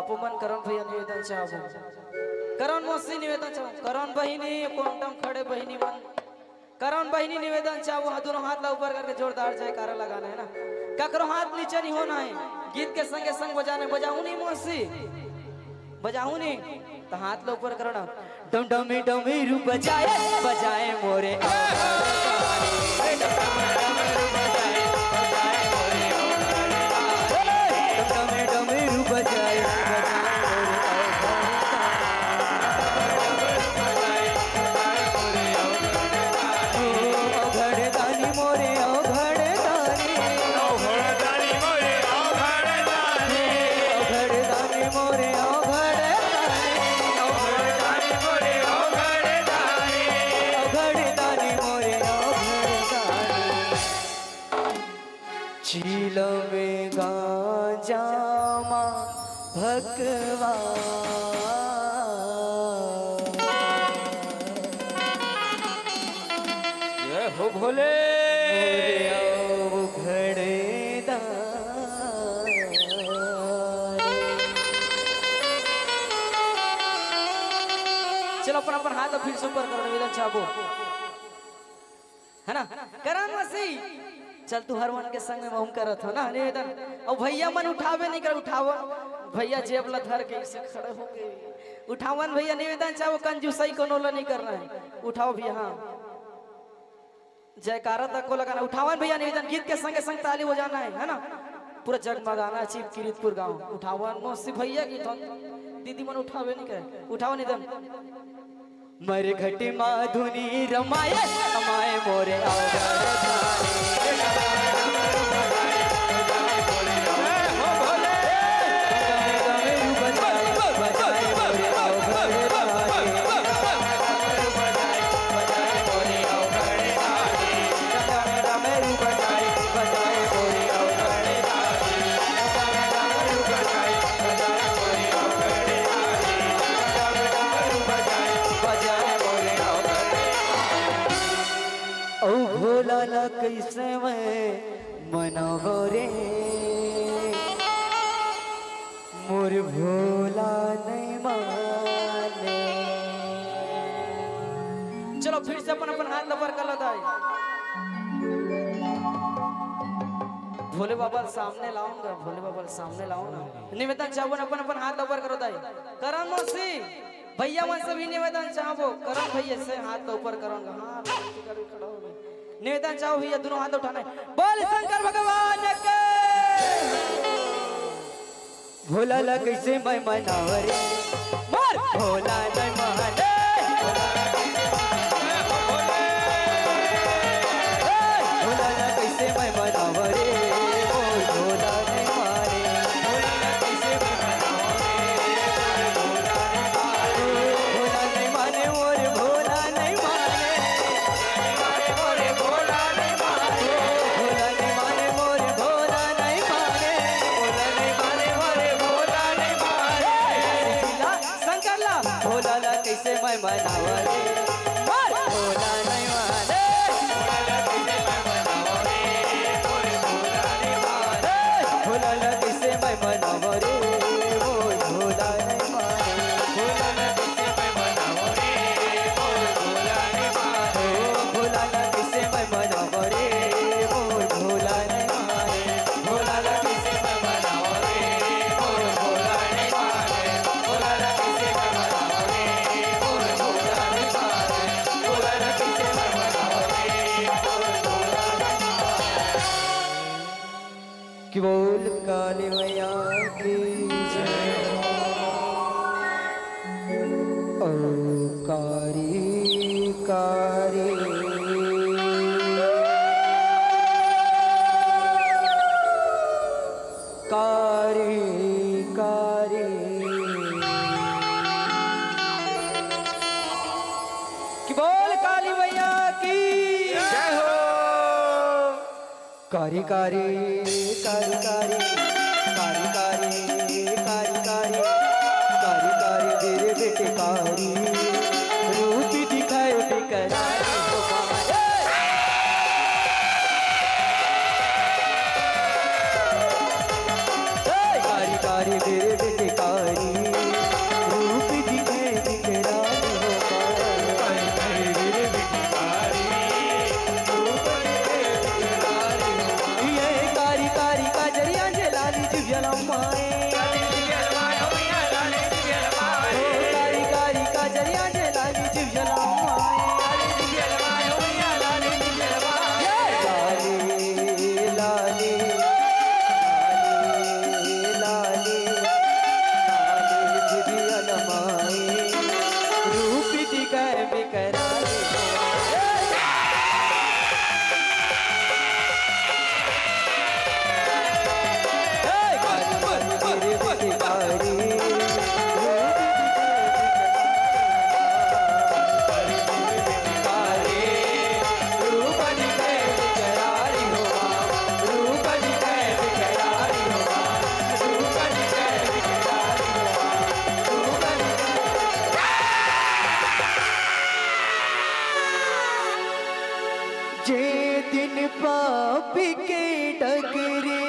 आप मन करण भैया निवेदन चाहबो करण मौसी निवेदन चाहो करण बहिनी कोंटम खड़े बहिनी मन करण बहिनी निवेदन चाहो दोनों हाथ ला ऊपर करके जोरदार जयकारा लगाना है ना ककरो हाथ नीचे नहीं होना है गीत के संगे संग बजाने बजाऊं नहीं मौसी बजाऊं नहीं तो हाथ ला ऊपर करो ना डम डमी डमी रू बजाए बजाए मोरे डमी डमी रू बजाए जय हो भोले चलो अपन अपन हाथ फिर से ऊपर करो निवेदन चाबो है ना करण मसी चल तू हर मन के संग में हम करत हो ना निवेदन और भैया मन उठावे नहीं कर उठावा भैया जेब ला धर के इसे खड़े हो गए उठावन भैया निवेदन चाहो कंजूसई कोनो ला नहीं करना है उठाओ भैया हाँ जयकारा तक को लगाना उठावन भैया निवेदन गीत के संगे संग ताली बजाना है ना पूरा जगमगाना चिप किरीतपुर गांव उठावन मौसी भैया गीत दीदी मन उठावे नहीं कर उठाओ निवेदन मर घटी माधुनी रमाए रमाए मोरे भोला ला कैसे मैं मनावो रे मोर भोला नहीं माने। चलो फिर से अपन अपन हाथ ऊपर कर लो भोले बाबा सामने लाऊंगा भोले बाबा सामने लाओ ना निवेदन चाहो अपन अपन हाथ ऊपर करो दाई करण मौसी भैया मन से भी निवेदन चाहो करण भैया से हाथ ऊपर करूंगा हाँ खड़ा हो निवेदन चाहो भैया दोनों हाथ उठाना है बोल शंकर भगवान के भोला ला कैसे मैं मनावो रे मोर भोला नहीं माने। भोला ला कैसे मैं मनावो रे मोर भोला नहीं माने। भोला नहीं माने मोर भोला नहीं माने। भोला नहीं माने मोर भोला नहीं माने। भोला नहीं माने मोर भोला नहीं माने। शंकर ला भोला ला कैसे मैं मनावो रे मोर भोला नहीं माने। भोला ला कैसे मैं मनावो रे मोर भोला नहीं माने। भोला ला कैसे मैं मनावो रे मोर भोला नहीं माने। भोला ला कैसे मैं मनावो रे मोर भोला नहीं माने। भोला ला कैसे मैं मनावो रे मोर भोला नहीं माने। भोला ला कैसे मैं मनावो रे मोर भोला नहीं माने। भोला ला कैसे मैं मनावो रे मोर भोला नहीं माने। कि बोल काली मैया की जय ओ कारी कारी कारी कारी कि बोल काली मैया की जय हो कारी कारी कारी कारी कारी कारी कारी कारी कारी कारी तेरे बेटे कारी रूप दिखाए बेकरारी तुम्हारे। कारी कारी तेरे बेटे कारी रूप दिखाए बेकरारी ये कारी कारी का जरिया जलाली जुगलमाए। कारी कारी का जरिया दिन पापी के डगरे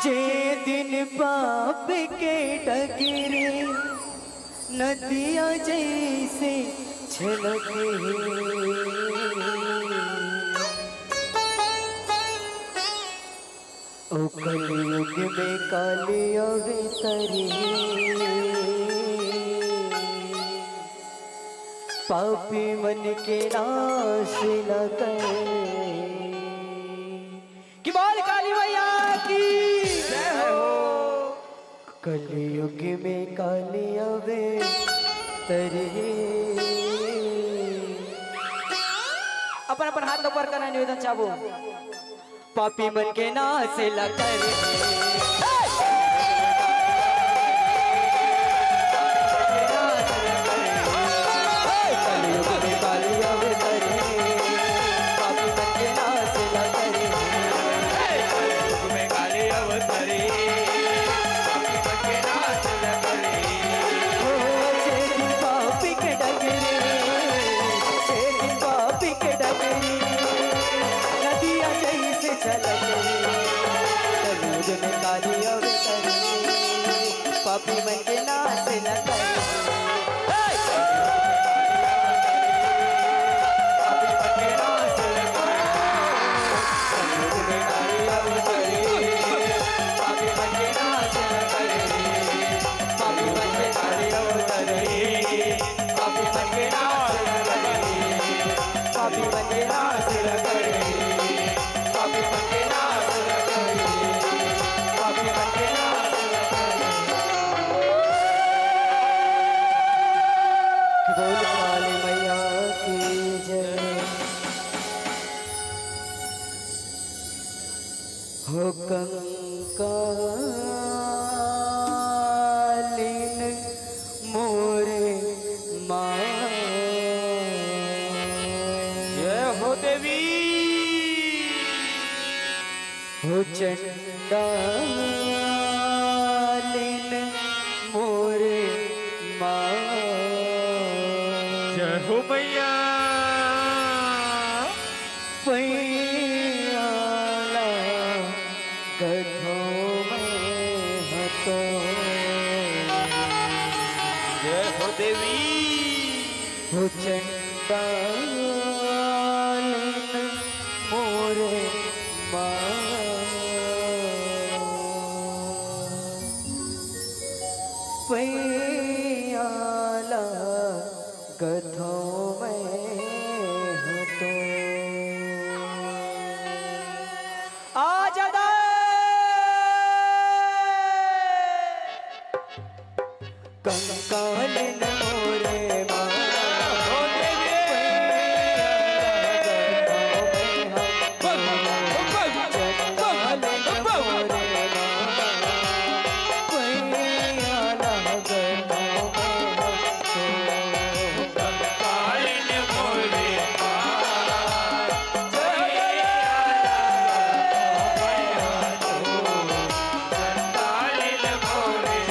जे दिन पाप के डगरे नदिया जैसे छलके ओ कलयुग में काली अवतरी पापी मन के नाश न करे कि बोल काली मैया की जय हो। कलयुग में काली अवतरी अपन अपन हाथ ऊपर करना निवेदन चाहबो। पापी मन के नाश न करे पापी मन के नाश न करे बोल काली मैया की जय हो कंकालिन मोरे माँ जय हो देवी हो चंडालिन मोरे माँ जय हो मैया पैयाला गधों में हतो जय हो देवी हो चंडालिन मोरे माँ पैयाला गधों में हतो आज कंकालिन मोरे माँ हो देवी कालिन मोरे कालिन मोरे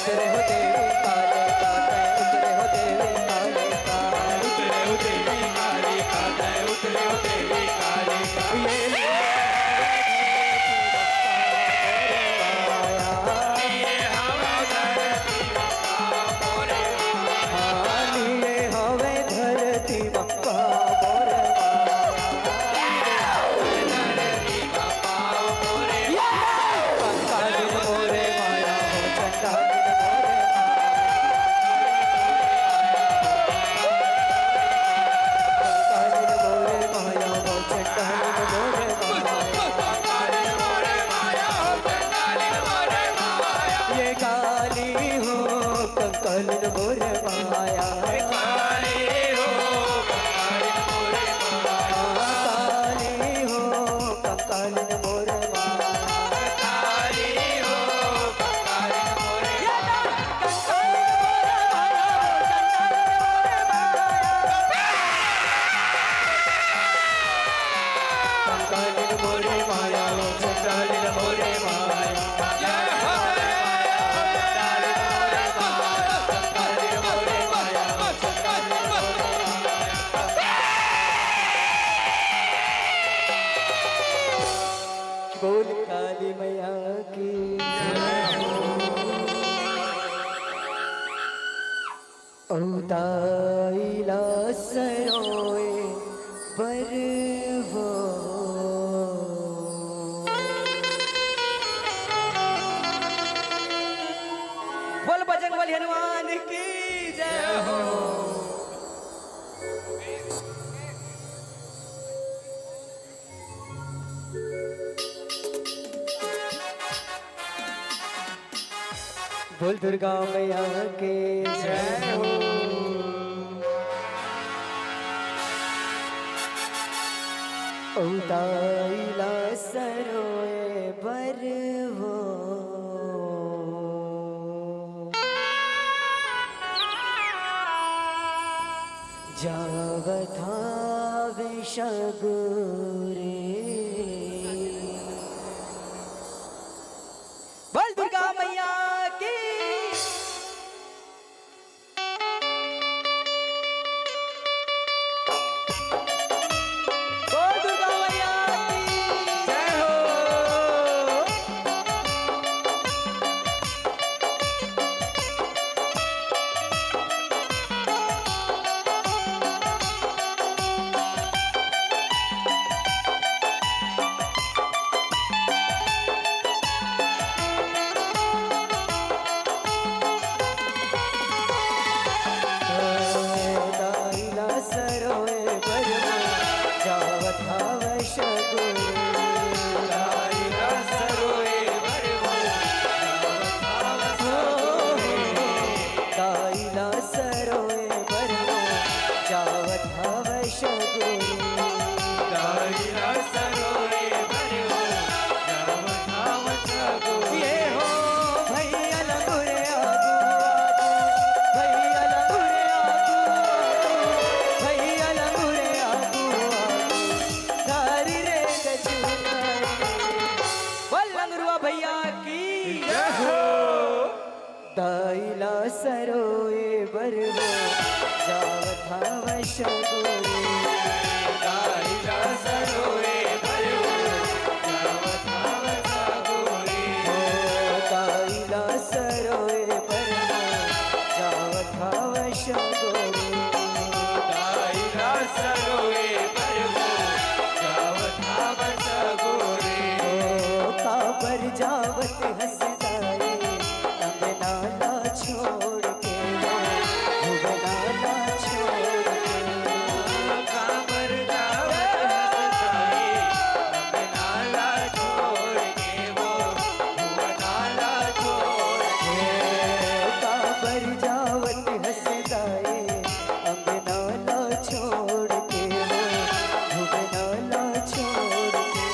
उतरे हो देवी काले काले उतरे हो देवी काले काले उतरे हो देवी काली काले उतरे हो देवी काली काले ये हवा धरती बप्पा मोरे कंकालिन मोरे माया हो चंडालिन मोरे कंकालिन मोरे माया हो चंडालिन मोरे ये काली हो कंकालिन मोरे माया काली हो कंकालिन मोरे कंकालिन मोरे माया हो चंडालिन मोरे माया बोल काली मैया की औताईला सरोए बरवो बोल बजरंग बली हनुमान की जय हो। बोल दुर्गा मैया के जय हो औताईला सरोए बरवो जावथा विषगुरे बोल दुर्गा मैया की बोल दुर्गा मैया की जय हो। दाईला सरोए बरवो जावथा वशगुरे दाईला सरोए बरवो जावथा वशगुरे ये हो भैया लंगुरे आगू आगू भैया लंगुरे आगू भैया लंगुरे आगू आगू धारी रे गचुनारी बोल लंगरुआ भैया की जय हो। दाईला सरोए बरवो जावथा वशगुरे दाईला सरोए बरवो जावथा वशगुरे काबर जावत हसदाए अंगनाला छोड़ के भुवनाला छोड़ के काबर जावत हसदाए अंगनाला छोड़ के भुवनाला छोड़ के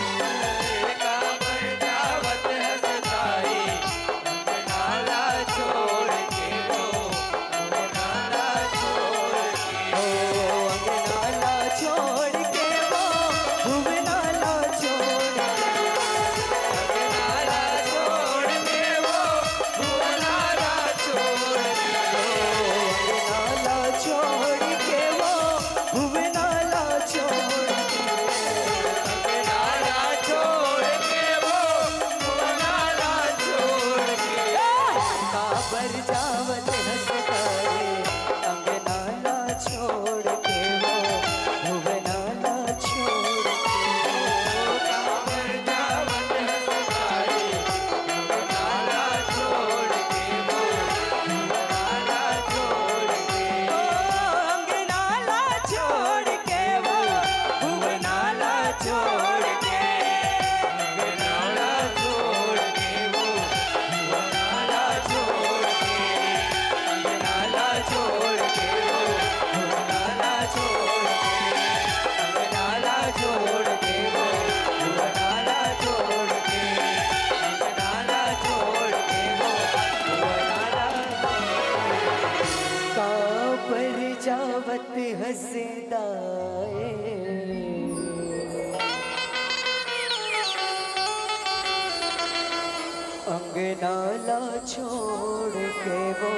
अंगनाला छोड़ के वो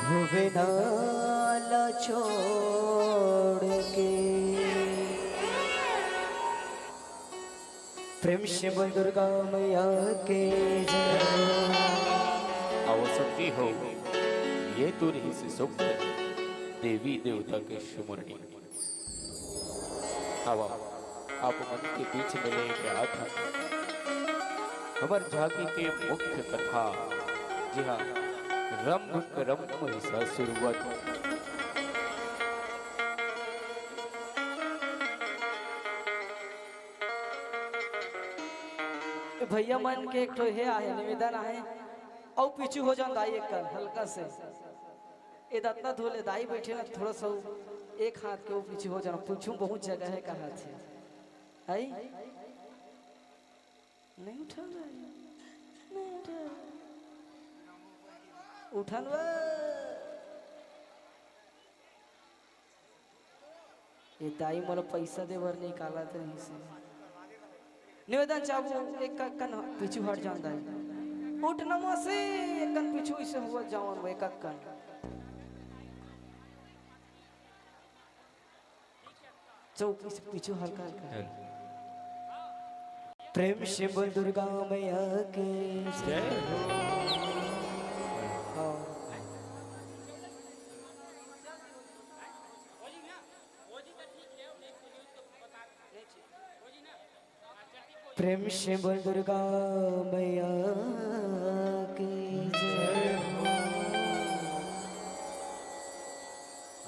भुवनाला छोड़ के प्रेम से बोल दुर्गा मैया के जय। आवश्यक हो ये तो नहीं से सुख देवी देवता के सुमरणी। हवा आप मन के बीच में लेके आता हमार झांकी के मुख्य कथा जी हाँ रंभ करम ऐसा शुरुआत। भैया मन के एक ठो है आहे निवेदन आहे और पीछू हो जाओ दाई एक कर हल्का से ये दत्ता धोले दाई बैठे ना थोड़ा सा एक हाथ के वो पीछे हो जाना पूछूं बहुत जगह है कहाँ थे आई नहीं उठा रहा है, नहीं उठा उठा ये दाई मोला पैसा दे बर निकाला तो नहीं से निवेदन चाहू एक कन पीछू हट जाता है उठ नमो से एक कन पीछू इसे हुआ जावन वो एक कन चौकी से पीछू हल्का हल्का प्रेम से बोल दुर्गा मैया के जय। हाँ। प्रेम से बोल दुर्गा मैया की जय।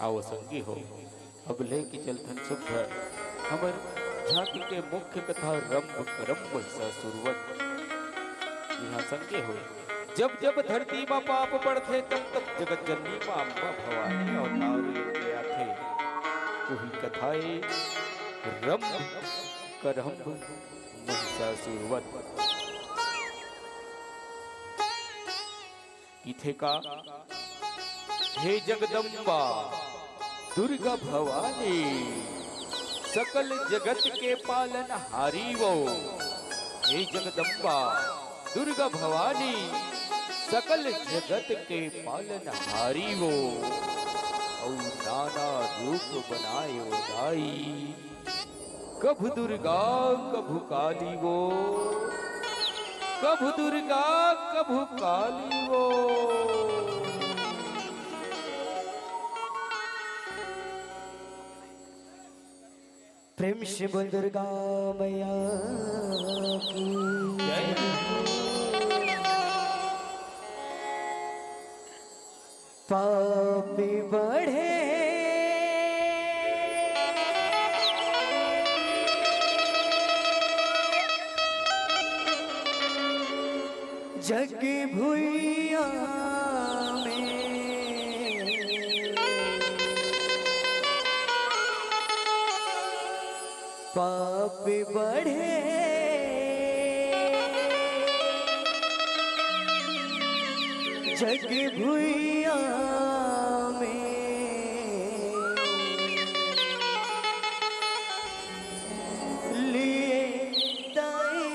आओ संगी हो अब लेके चलथन सुखर हमर झांकी के मुख्य कथा रंभ करम वैसा शुरुआत। यहाँ संगे हो जब जब धरती माँ पाप पड़थे तब तब जगत जननी माँ अम्बा भवानी अवतार लेके आथे। वही कथाएं रंभ करम वैसा शुरुआत। इथे का हे जगदम्बा दुर्गा भवानी सकल जगत के पालन हारी वो। हे जगदम्बा दुर्गा भवानी सकल जगत के पालन हारी वो। और नाना रूप बनाए वो दाई कभु दुर्गा कभु काली वो। कभु दुर्गा कभु काली वो। प्रेम से बोल दुर्गा मैया की जय। पापी बढ़े जग भुइया में पाप बढ़े जग भुइया में लिए दाए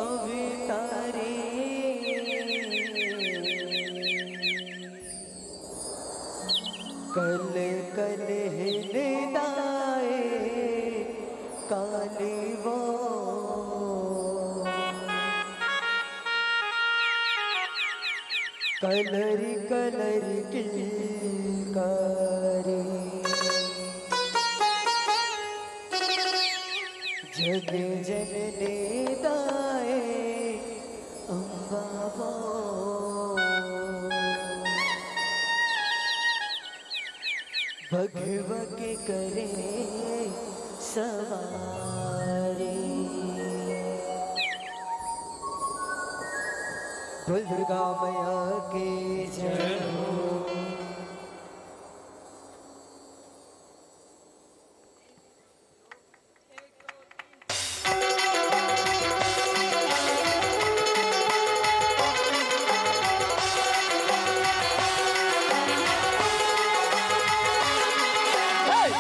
अवतारे कल कल है दाए काली वो कलर कलर किलकारी जग जनने दाए अम्बा वो भगवत करे सवारी बोल दुर्गा मैया के जय हो।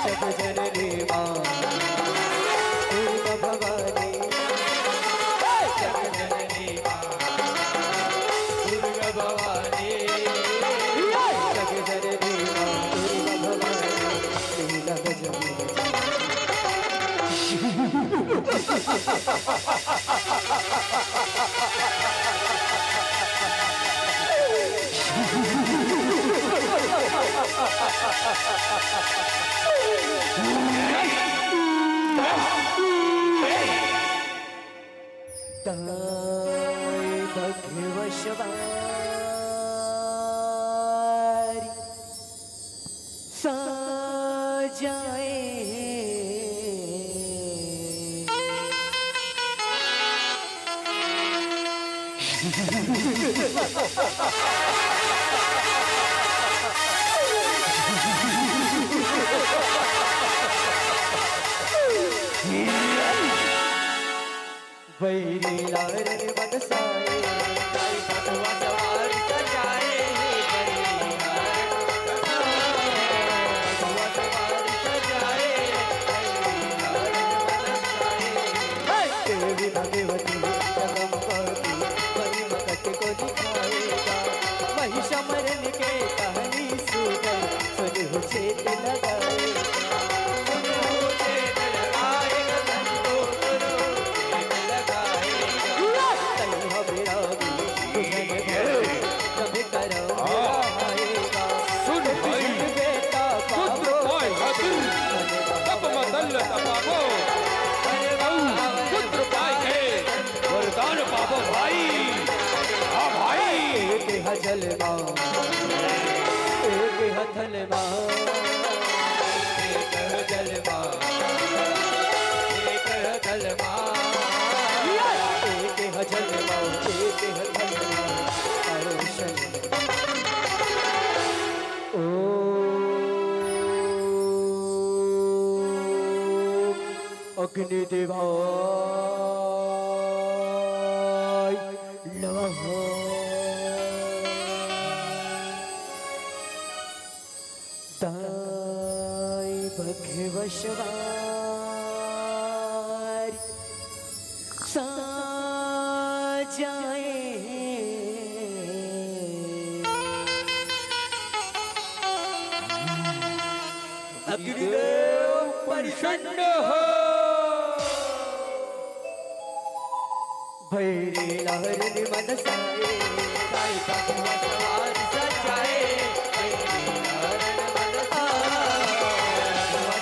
जग जननी माँ दुर्गा भवानी जग जननी ताई भगवशवारी सजाए बैरी लारन बदसाए ताई भगवा सवार सजाए बैरी भगवा सवार सजाए देवी भगवती जगमपति परिमकट को दिखाएगा महिषमरन के कहानी सुनकर सुन चेत लगाएगा वरदान पापो भाई। हाँ भाई एक हजल माँ एक हथल माँ एक जलवा एक जलवा एक हजल माँ एक हथल माँ अरोशन ओ अग्निदेवाय नमः ताई भगवशवारी सजाए अग्निदेव प्रसन्न हो। भैरी लहर मनसाए ताई भगवा सवार सजाए बैरी भगवा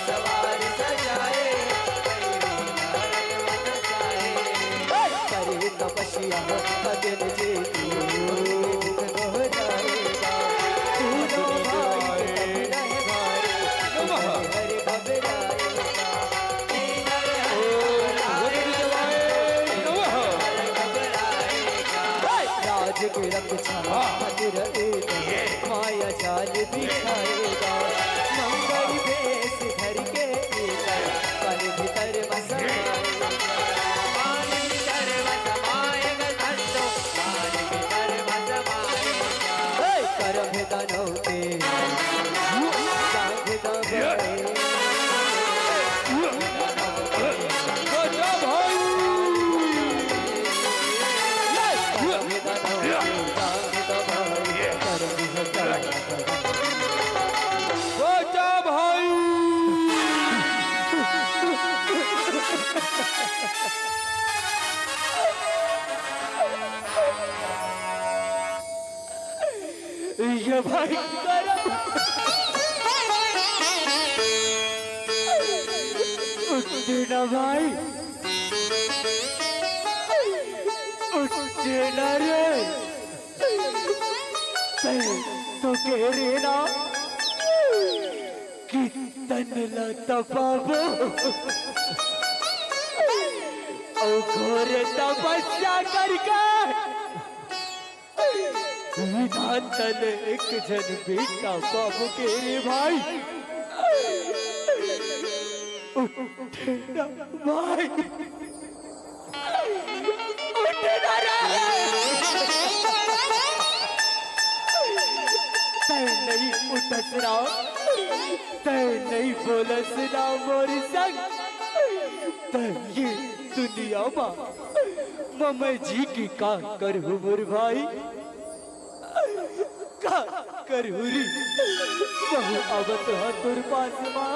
सवार सजाए करे तपस्या भजन जे तू दोहराएगा तू जो भाई रहे भारे हरे घबराएगा राज के रंग छा मधुर एक माया जाल बिछाएगा मंगल वेश धर के कल भीतर बसाएगा करम दानव के सांग दबाए ये भाई करम उठना भाई उठना रे तो कह रहे ना कि तन लता बाबू और घोर तपस्या करके विधान एक जन बेटा बाबू के रे भाई उठना भाई उठना रे तै नहीं उठस राम तै नहीं बोलस राम मोरी संग तै ये दुनिया में मम्मी जी की का करू मोर भाई का करूरी बहु अवत हो तुर पास माँ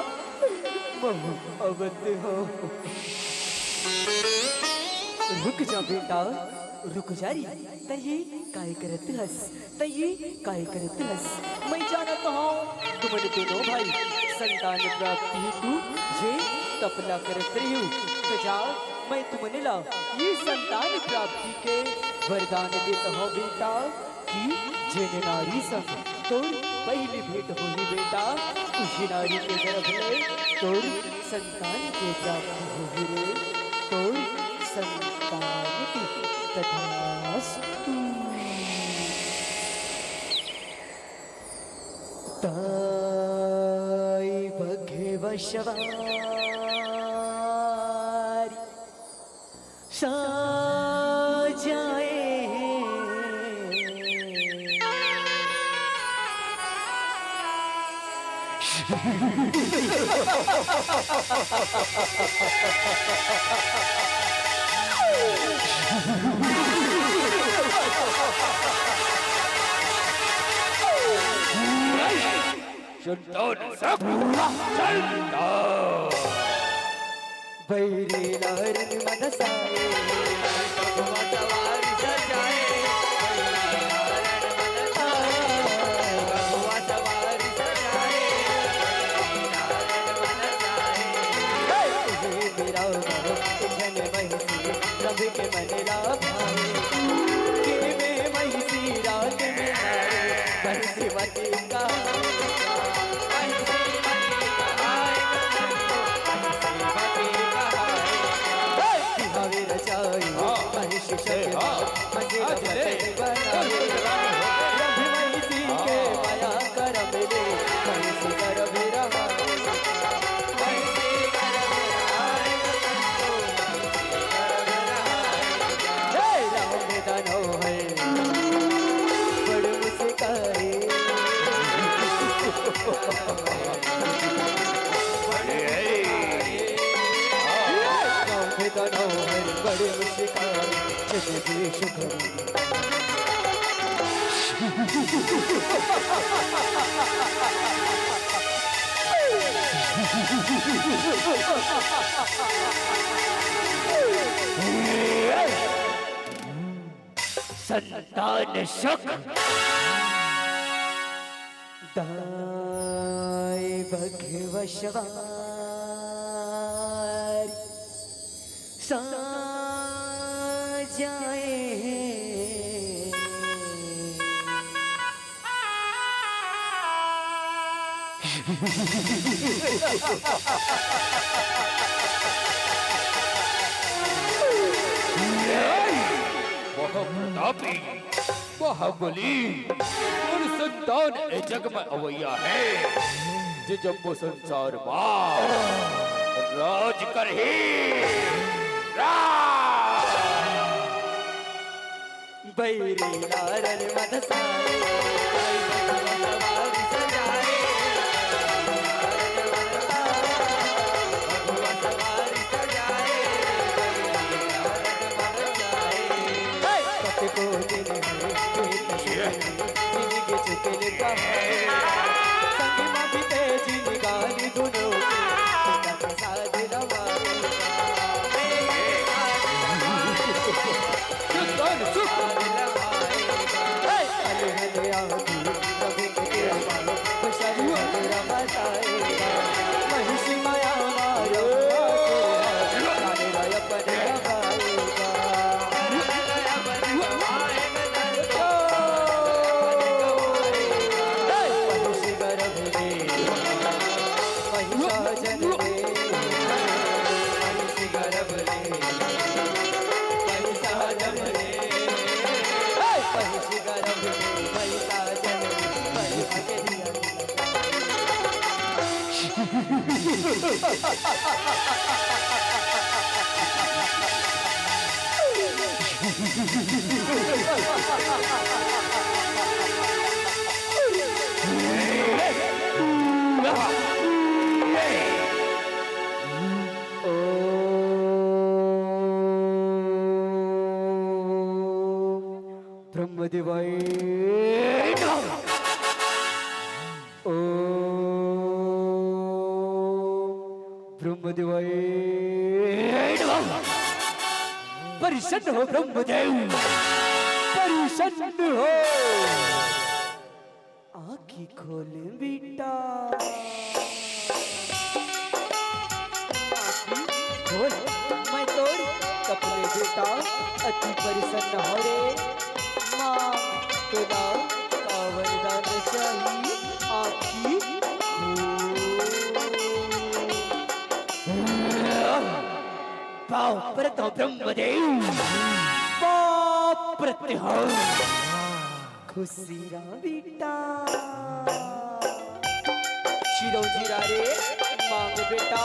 बहु अवत हो रुक जा बेटा रुक जा री तये काय करत हस तये काय करत हस मैं जानत हूँ तुमने दोनों भाई संतान प्राप्ति हेतु ये तपना करत रही तो जाओ मैं तुमने ला ये संतान प्राप्ति के वरदान देता हूँ बेटा कि जिन नारी संग तोर पहली भेंट होगी बेटा उसी नारी के गर्भ में तोर संतान के प्राप्ति होगी रे तोर संतान की तथास्तु। ताई भगवशवारी साजाए बैरे लहरन मनसाए भगवा सवारी सजाए भगवा सवारी सजाए मेरा जन महिषी रवि के मन ला भाए किन में महिषी रात में आए बरसी मती का बड़े मुस्कान चले शुक्र संतान शक दाय भगवशवार साजाए प्रतापी बाहुबली और संतान ए जग में अवैया है जे जब वो संसार राज कर ही बैरी लारन मनसाए सवारी सजाए भगवा सवारी सजाए कत को दिन है के चुके संग में भी तेजी निगाली दोनों के साथ रवाए महिषी माया माया ब्रह्मदेवाय ओ ब्रह्मदेवाय परिषद हो ब्रह्मदेव परिषद हो आँखी खोल बेटा खोल मैं तोड़ अति प्रसन्न हो रे मांग तुला का वरदान चाहिए आखी पाव प्रतो ब्रह्मदेव पाव प्रत्यो खुशी रा बेटा चिरौजीरा रे मांग बेटा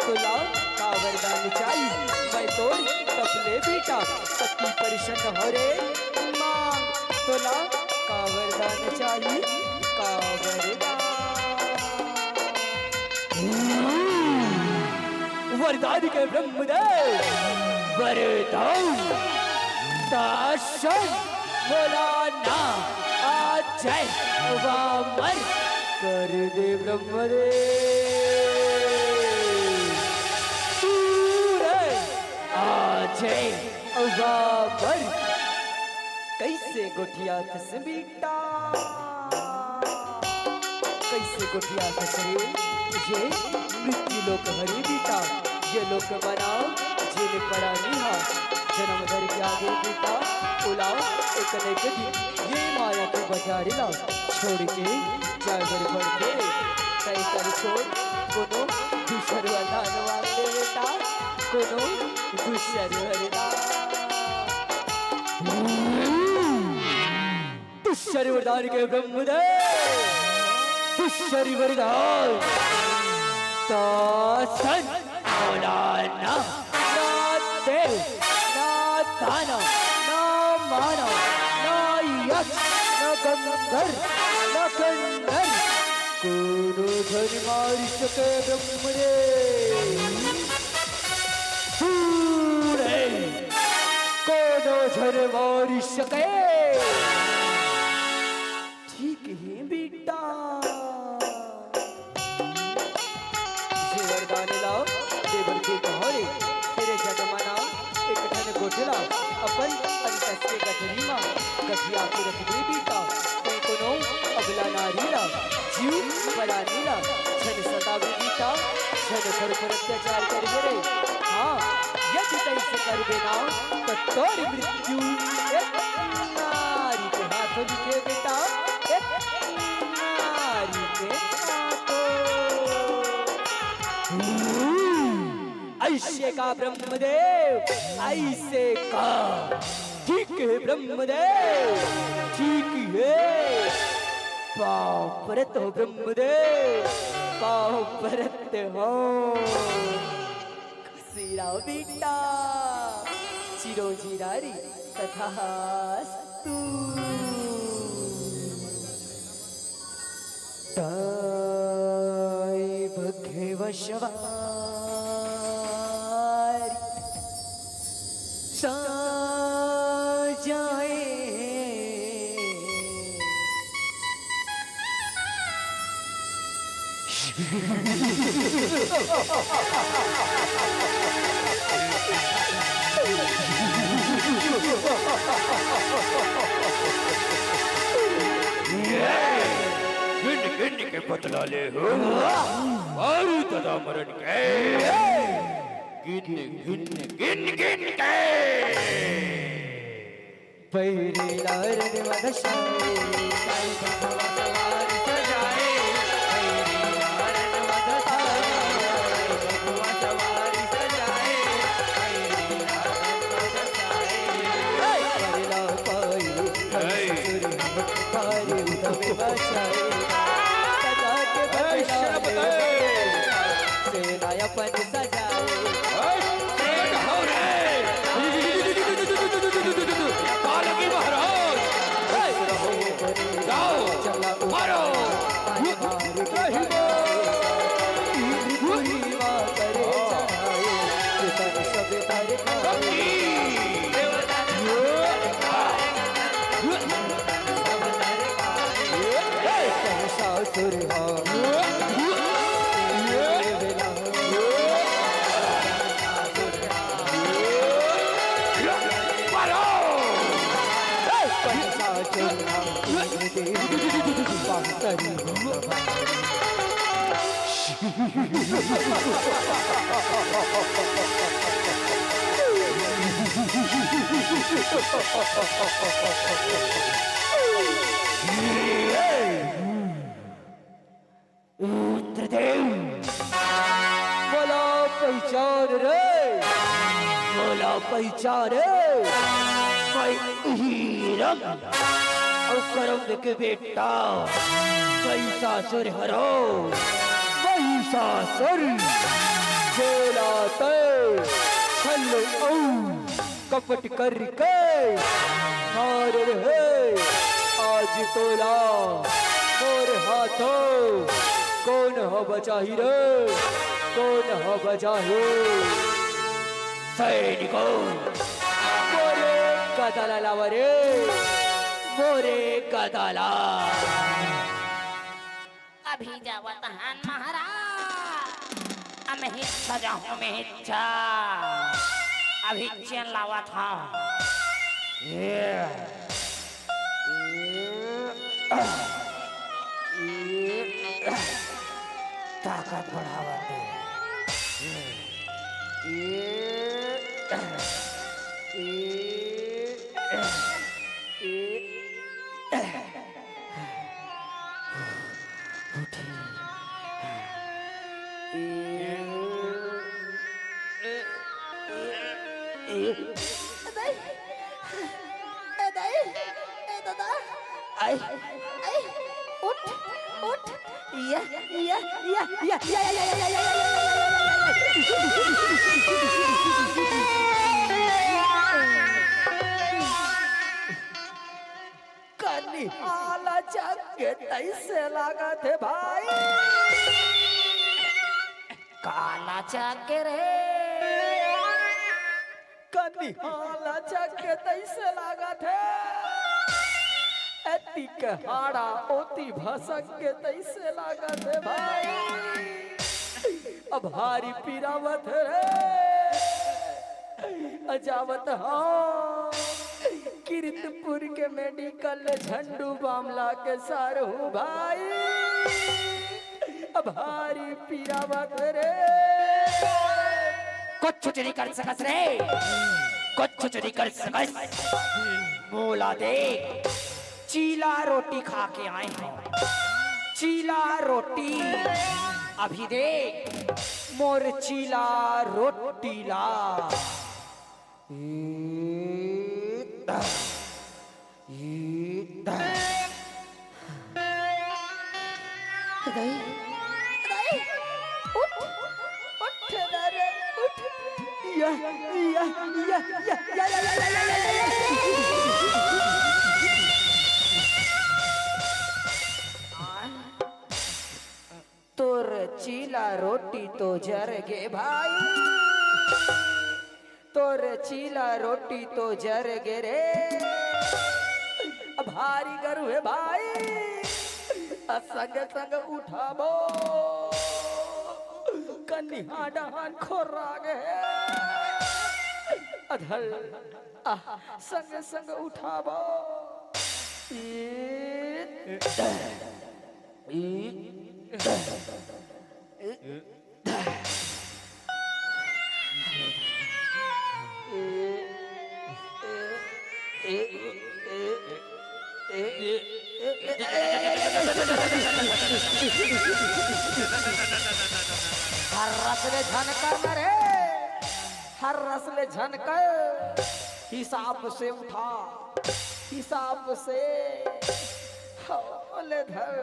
तुला का वरदान चाहिए मैं तो तपले बेटा सती परिशन हो रे मांग तुला का वरदान चाहिए का वरदान वरदान के ब्रह्मदेव वरदान दाशन मौलाना अजय वामन कर दे ब्रह्मदेव अजय वामन कैसे गोठिया थस बेटा कैसे गोठिया थस रे ये मृत्यु लोक हरे बेटा ये लोक बनाओ जिन पड़ा निहा जन्म धर के आगे बेटा उलाओ एक नई गति ये माया के बाजार लाओ छोड़ के जागर बढ़ के कई कर छोड़ कोनो दूसर वरदान वाले बेटा कोनो दूसर वरदान दुष्यरि वरदान के ब्रह्मदेव दुष्यरि वरदान दासन मौलाना ना देव ना दानव ना मानव ना यक्ष ना गंधर्व ना कंधर कोनो धन मार सके ब्रह्मदेव सूरे कोनो धन मार सके ठीक है बेटा ये वरदान लाओ देवर के कहरे तेरे जगमना एक धन गोठला अपन अंतस के गठरीमा गठिया के रख दे बेटा कोई कोनो अबला नारीला जीव बड़ा नीला छन सदा बेटा छन घर पर अत्याचार कर रे हाँ यदि तैसे कर देना तो तोर मृत्यु एक नारी के हाथों लिखे बेटा एक नारी के हाथों ऐसे का ब्रह्मदेव ऐसे का ठीक है ब्रह्मदेव ठीक है पाव परत हो ब्रह्मदेव पाँव परत हो सिरा बेटा चिरोजिरारी तथास्तु ताई भगवशवारी साजाए गिन के बतला ले हो मारू तदा मरण के गिन के पैरे लारन वदशाए काई भगवा सवारी सजाए पैरे लारन वदशाए भगवा सवारी सजाए पैरे लारन वदशाए परला पाई सुर पारे तमे बचाए सजा के बदला सेना अपन सजाए मारो Thank you. इंद्रदेव बोला पहचान रे, बोला पहचान मैं हीरम और करम के बेटा महिषासुर हरो महिषासुर बोला ते छल औ कपट करके मार रहे आज तोला मोर हाथों कौन हो बचाही रे, कौन हो बचाही सैनिकों मोरे गदाला लावा रे, मोरे गदाला अभी जावत हन महाराज अमहित सजाओ में इच्छा अभी चैन लावा था ताकत बढ़ावा दे कनी आला जग के तैसे लागा थे भाई, काला चक्रे कनी आला जग के तैसे लागा थे, एती के हाड़ा ओती भसक के तैसे लागा थे भाई, अब हारी पीरावत रे अजावत हाँ कीर्तपुर के मेडिकल झंडू बामला के सार हूँ भाई, अब हारी पीरावत रे कुछ नहीं कर सकस रे, कुछ नहीं कर सकस बोला दे चीला रोटी खा के आए हैं, चीला रोटी अभी दे मोर चीला रोटीला तोर चीला रोटी तो जर गे भाई, तोर चीला रोटी तो जर गे रे, अब भारी गरु है भाई संग संग उठाबो कन्नी हाडान खोराग है अधल संग संग उठाबो हर रसले झनकर मरे, हर रसले झनकर हिसाब से उठा, हिसाब से ले धर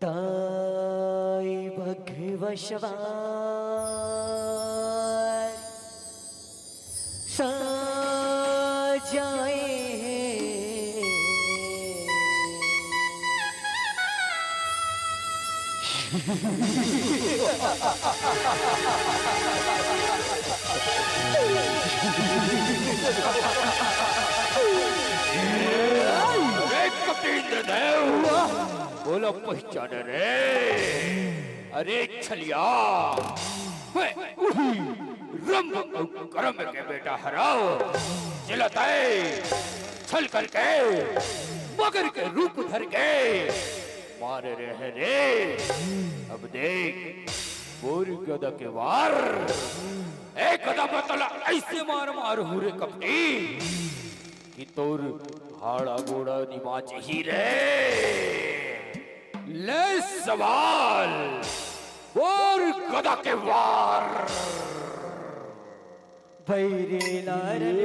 दाई भगवशवान सजाए कपिंद्र देव बोलो पहचान रे अरे छलिया मैं उही रंभ और करम के बेटा हराओ चिलताए छल करके मगर के रूप धर के मारे रहे रे अब देख पूरी गदा के वार एक गदा बतला ऐसे मार मार हुरे कपटी कि तोर हाड़ा गोड़ा निमाच ही रे ले सवाल और गदा के वार भैरे नारन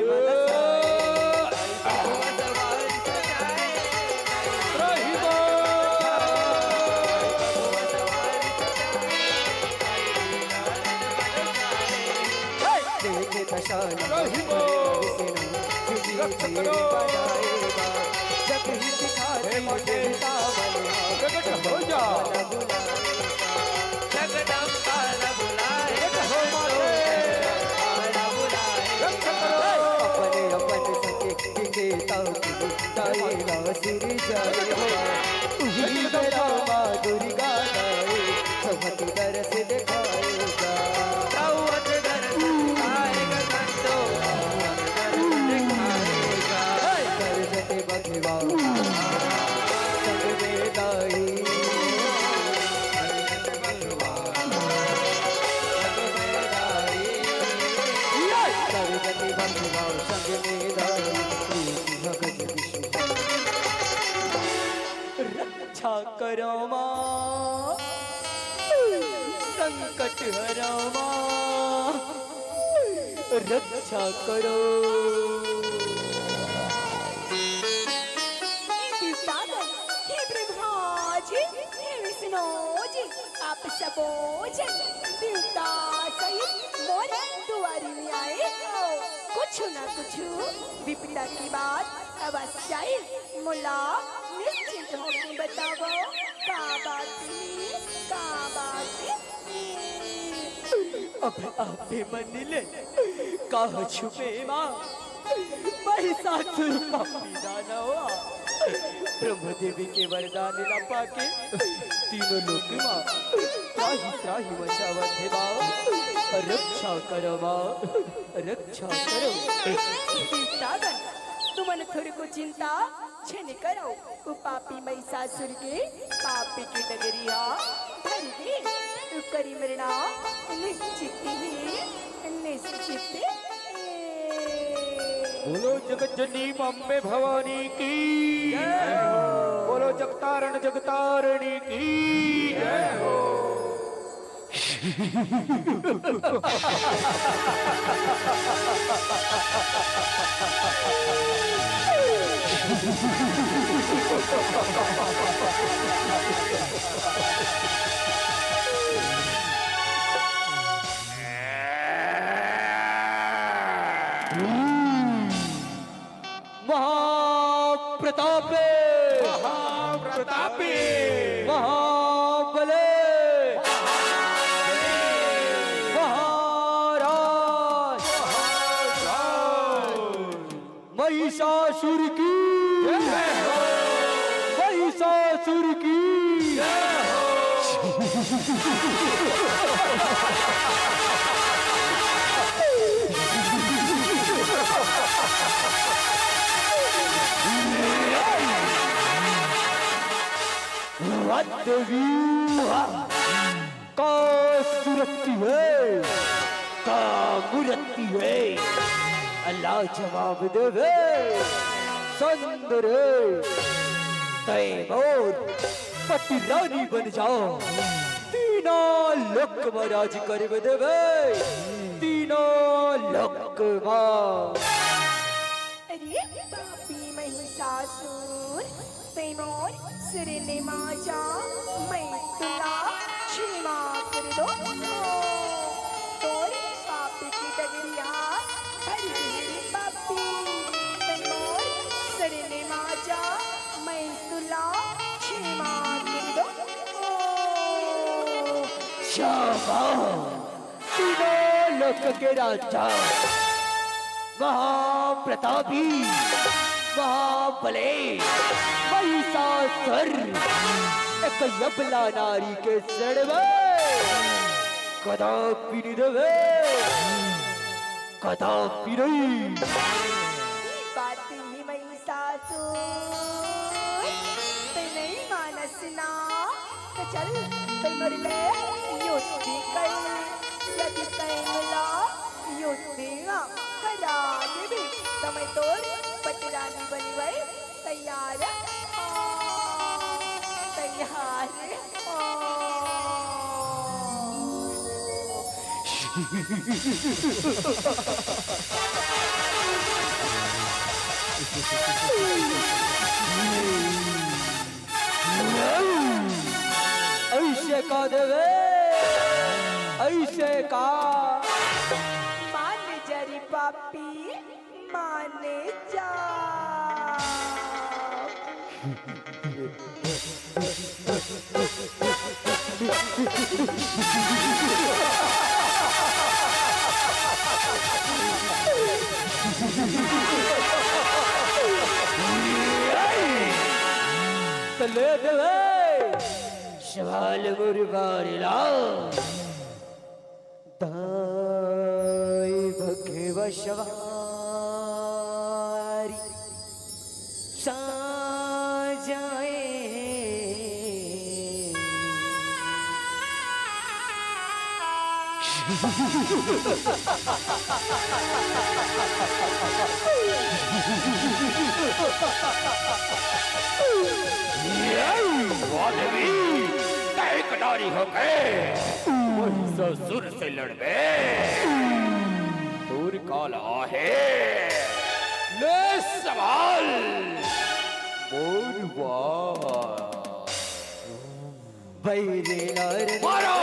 दरस दिखाएगा दर्जते बखवा संग में गाई दर्जते बखवा संग में गाई भगत विष्णु रक्षा करो माँ संकट हरो माँ रक्षा करो हे ब्रह्मा जी, हे विष्णु जी, आप सबोजन देवता सहित मोरे दुआरी में आए हो। कुछ ना कुछ विपदा की बात अवश्य आई। मुला निश्चित होकर बताओ का बात अब आपे मन ले कहा छुपे माँ महिषासुर पापी दानवा ब्रह्मदेवी के वरदान न पाके तीनों लोक माँ त्राही त्राही मचावत है माँ रक्षा करो माँ रक्षा करो दादन तुमने थोड़ी को चिंता छन करो वो पापी महिषासुर के पापी की डगरिया भर दे करी मरना निश्चित बोलो जगत जननी अम्बे भवानी की बोलो जगतारण जगतारणी की जय हो महाप्रतापे महाप्रतापी महाबले महाराज महिषासुर की महिषासुर की का सुरती है का मुरती है अल्लाह जवाब देवे सुंदर तैमूर पति रानी बन जाओ तीनों लोक में राज कर देवे तीनों लोक में अरे पापी महिषासुर तैमूर सिर ने माजा मैं तुला क्षमा कर दो तोरी पापी की डगरिया भरी मेरी पापी तैमूर सिर ने माजा मैं तुला क्षमा कर दो तीनों लोक के राजा महाप्रतापी महाबले महिषासुर एक यबला नारी के सड़ में कदापि नहीं देवे, कदापि नहीं। बात ही महिषासुर ते नहीं मानस ना तो चल ते मरले युद्धि कर यदि कैला युद्धिगा करा देवी समय तोर पटरानी बनी वही तैयार तैयार ऐसे का देवे, ऐसे का मान जरी पापी माने जा तले देवे सवाल मुरबारी लाओ दाई भगव सवारी साजाए देवी तय कटारी हो गए महिषासुर से लड़वे दूर काला है ले सवाल मोरवा बैरे नार मारो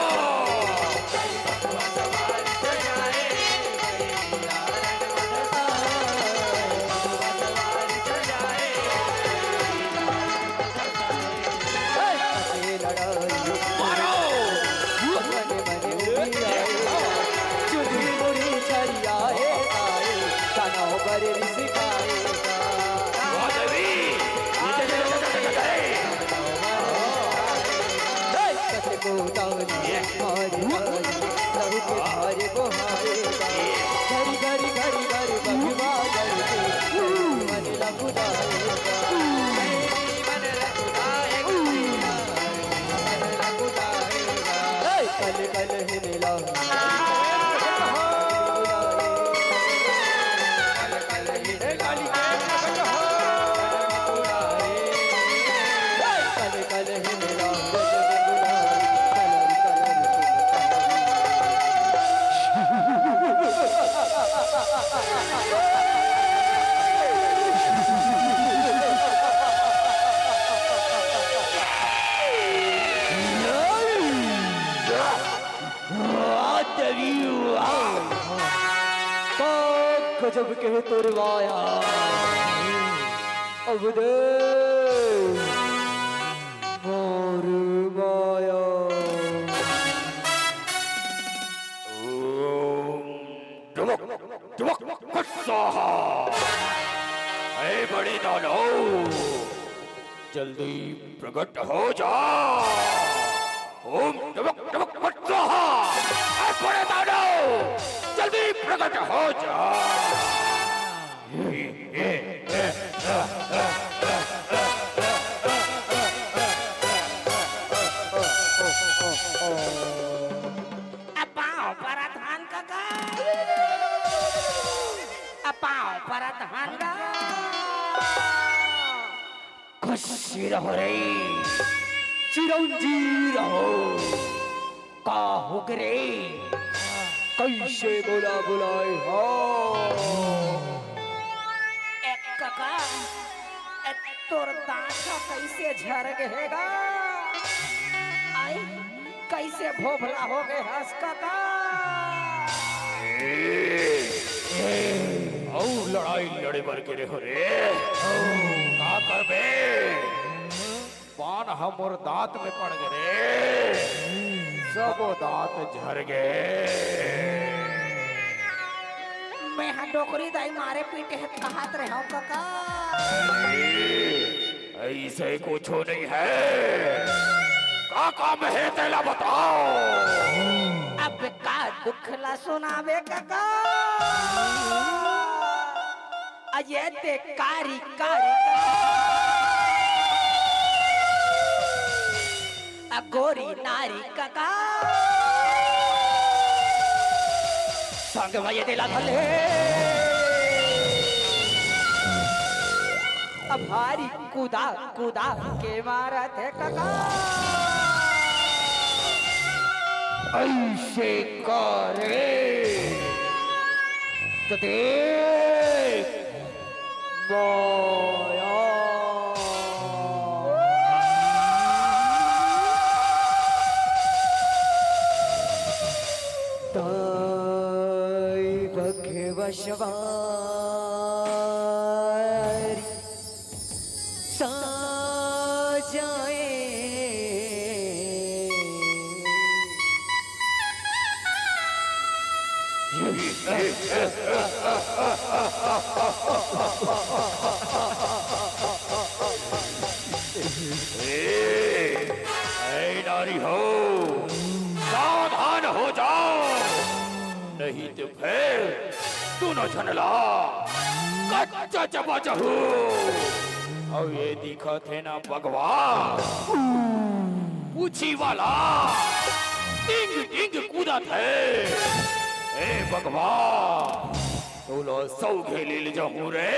गजब के तुरवाया अब दे मोर माया बड़ी दानो जल्दी प्रकट हो जा ओम डबक डबक स्वाहा बड़े दानो जल्दी प्रकट हो जा अपाओ परधान काका अपाओ परधान का खुशी रहो रे चिरंजीवी रहो का हो रे कैसे बोला बुलाए हो एक काका तोर दांत कैसे झर गएगा आई कैसे भोभला हो गए हंस काका औ लड़ाई लड़े बर के रे हो रे का करबे पान हमर दांत में पड़ गए सब दांत झर गए मैं हाँ डोकरी दाई मारे पीटे है कहत रहे हो काका। ऐसे कुछ नहीं है। का काम है तेला बताओ। अब का दुखला सुनावे काका। अये ते कारी कारी गोरी नारी काका संग में ये दिला भले अब भारी कूदा कूदा के मारा थे काका। ऐसे करे तो देख माया ताई भगवशवारी साजाए ऐ नारी हो सावधान हो जाओ नहीं तो फिर तू न झनला कच्चा चबा चहू और ये दिखा थे ना भगवान पूछी वाला टिंग टिंग कूदा थे ए भगवान तू लो सौघे ले जाऊं रे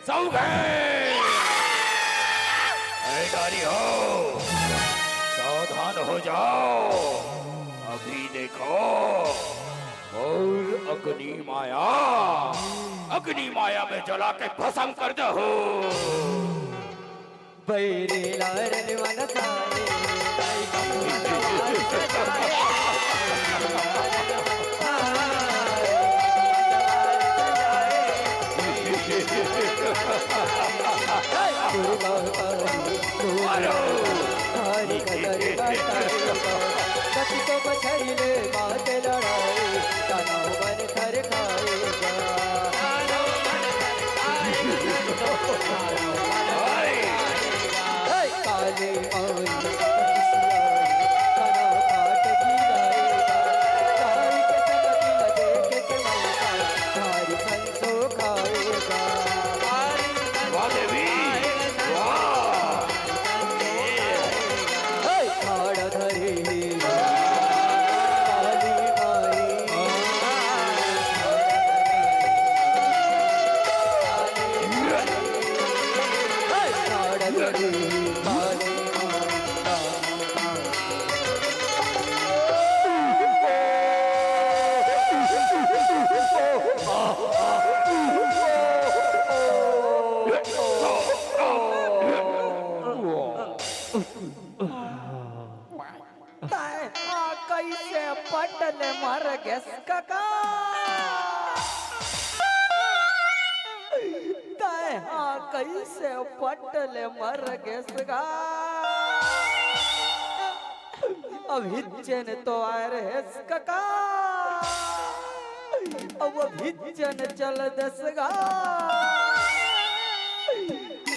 सौघे नारी हो सावधान हो जाओ अभी देखो और अग्नि माया में जला के भस्म कर दो बैरे लारन मन सारे ताई हरी कलर कति को बछड़िले बात लड़ाए तनाव मन थर खाएगा काले आई खाना काट गिराएगा ताई के चमक देख के मौका भारी संसो खाएगा वाह देवी खाड़ धरे काली माई खाड़ धरे काली कैसे पटल मर गैस काका कैसे पटल मर गैस का अभी चन तो आ रहे काका अब अभी चन चल दसगा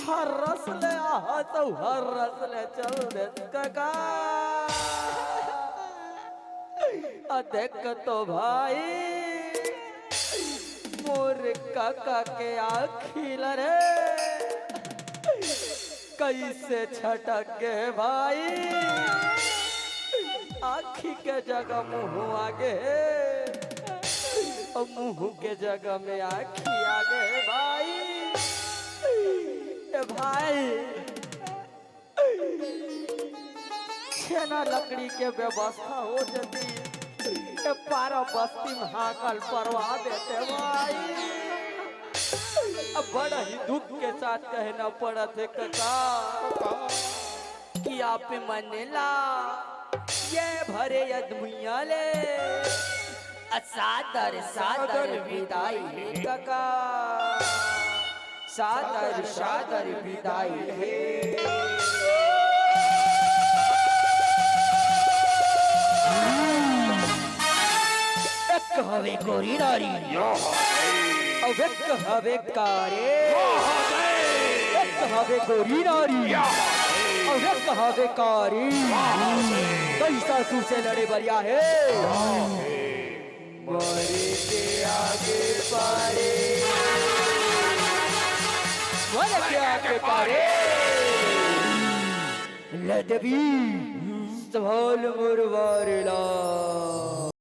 हर रसले आ तो हर रसले चल दस काका देख तो भाई मोर काका के आखिल रे कैसे छटक गए भाई आखी के जगह मुंह आगे और मुंह के जगह में आखी आगे भाई ए भाई छेना लकड़ी के व्यवस्था हो जाती पारा बस्ती में हाकल परवा देते भाई अब बड़ा ही दुख के साथ कहना पड़ा थे काका कि आप मनेला ये भरे अदमुया ले सादर सादर विदाई है काका सादर सादर विदाई है कहवे को गोरी नारी अवेक हवे कारे एक हवे गोरी नारी अवेक हवे कारी कैसा सू से लड़े बलिया है मरे के आगे पारे मरे के आगे पारे लदबी संभाल मुरवारेला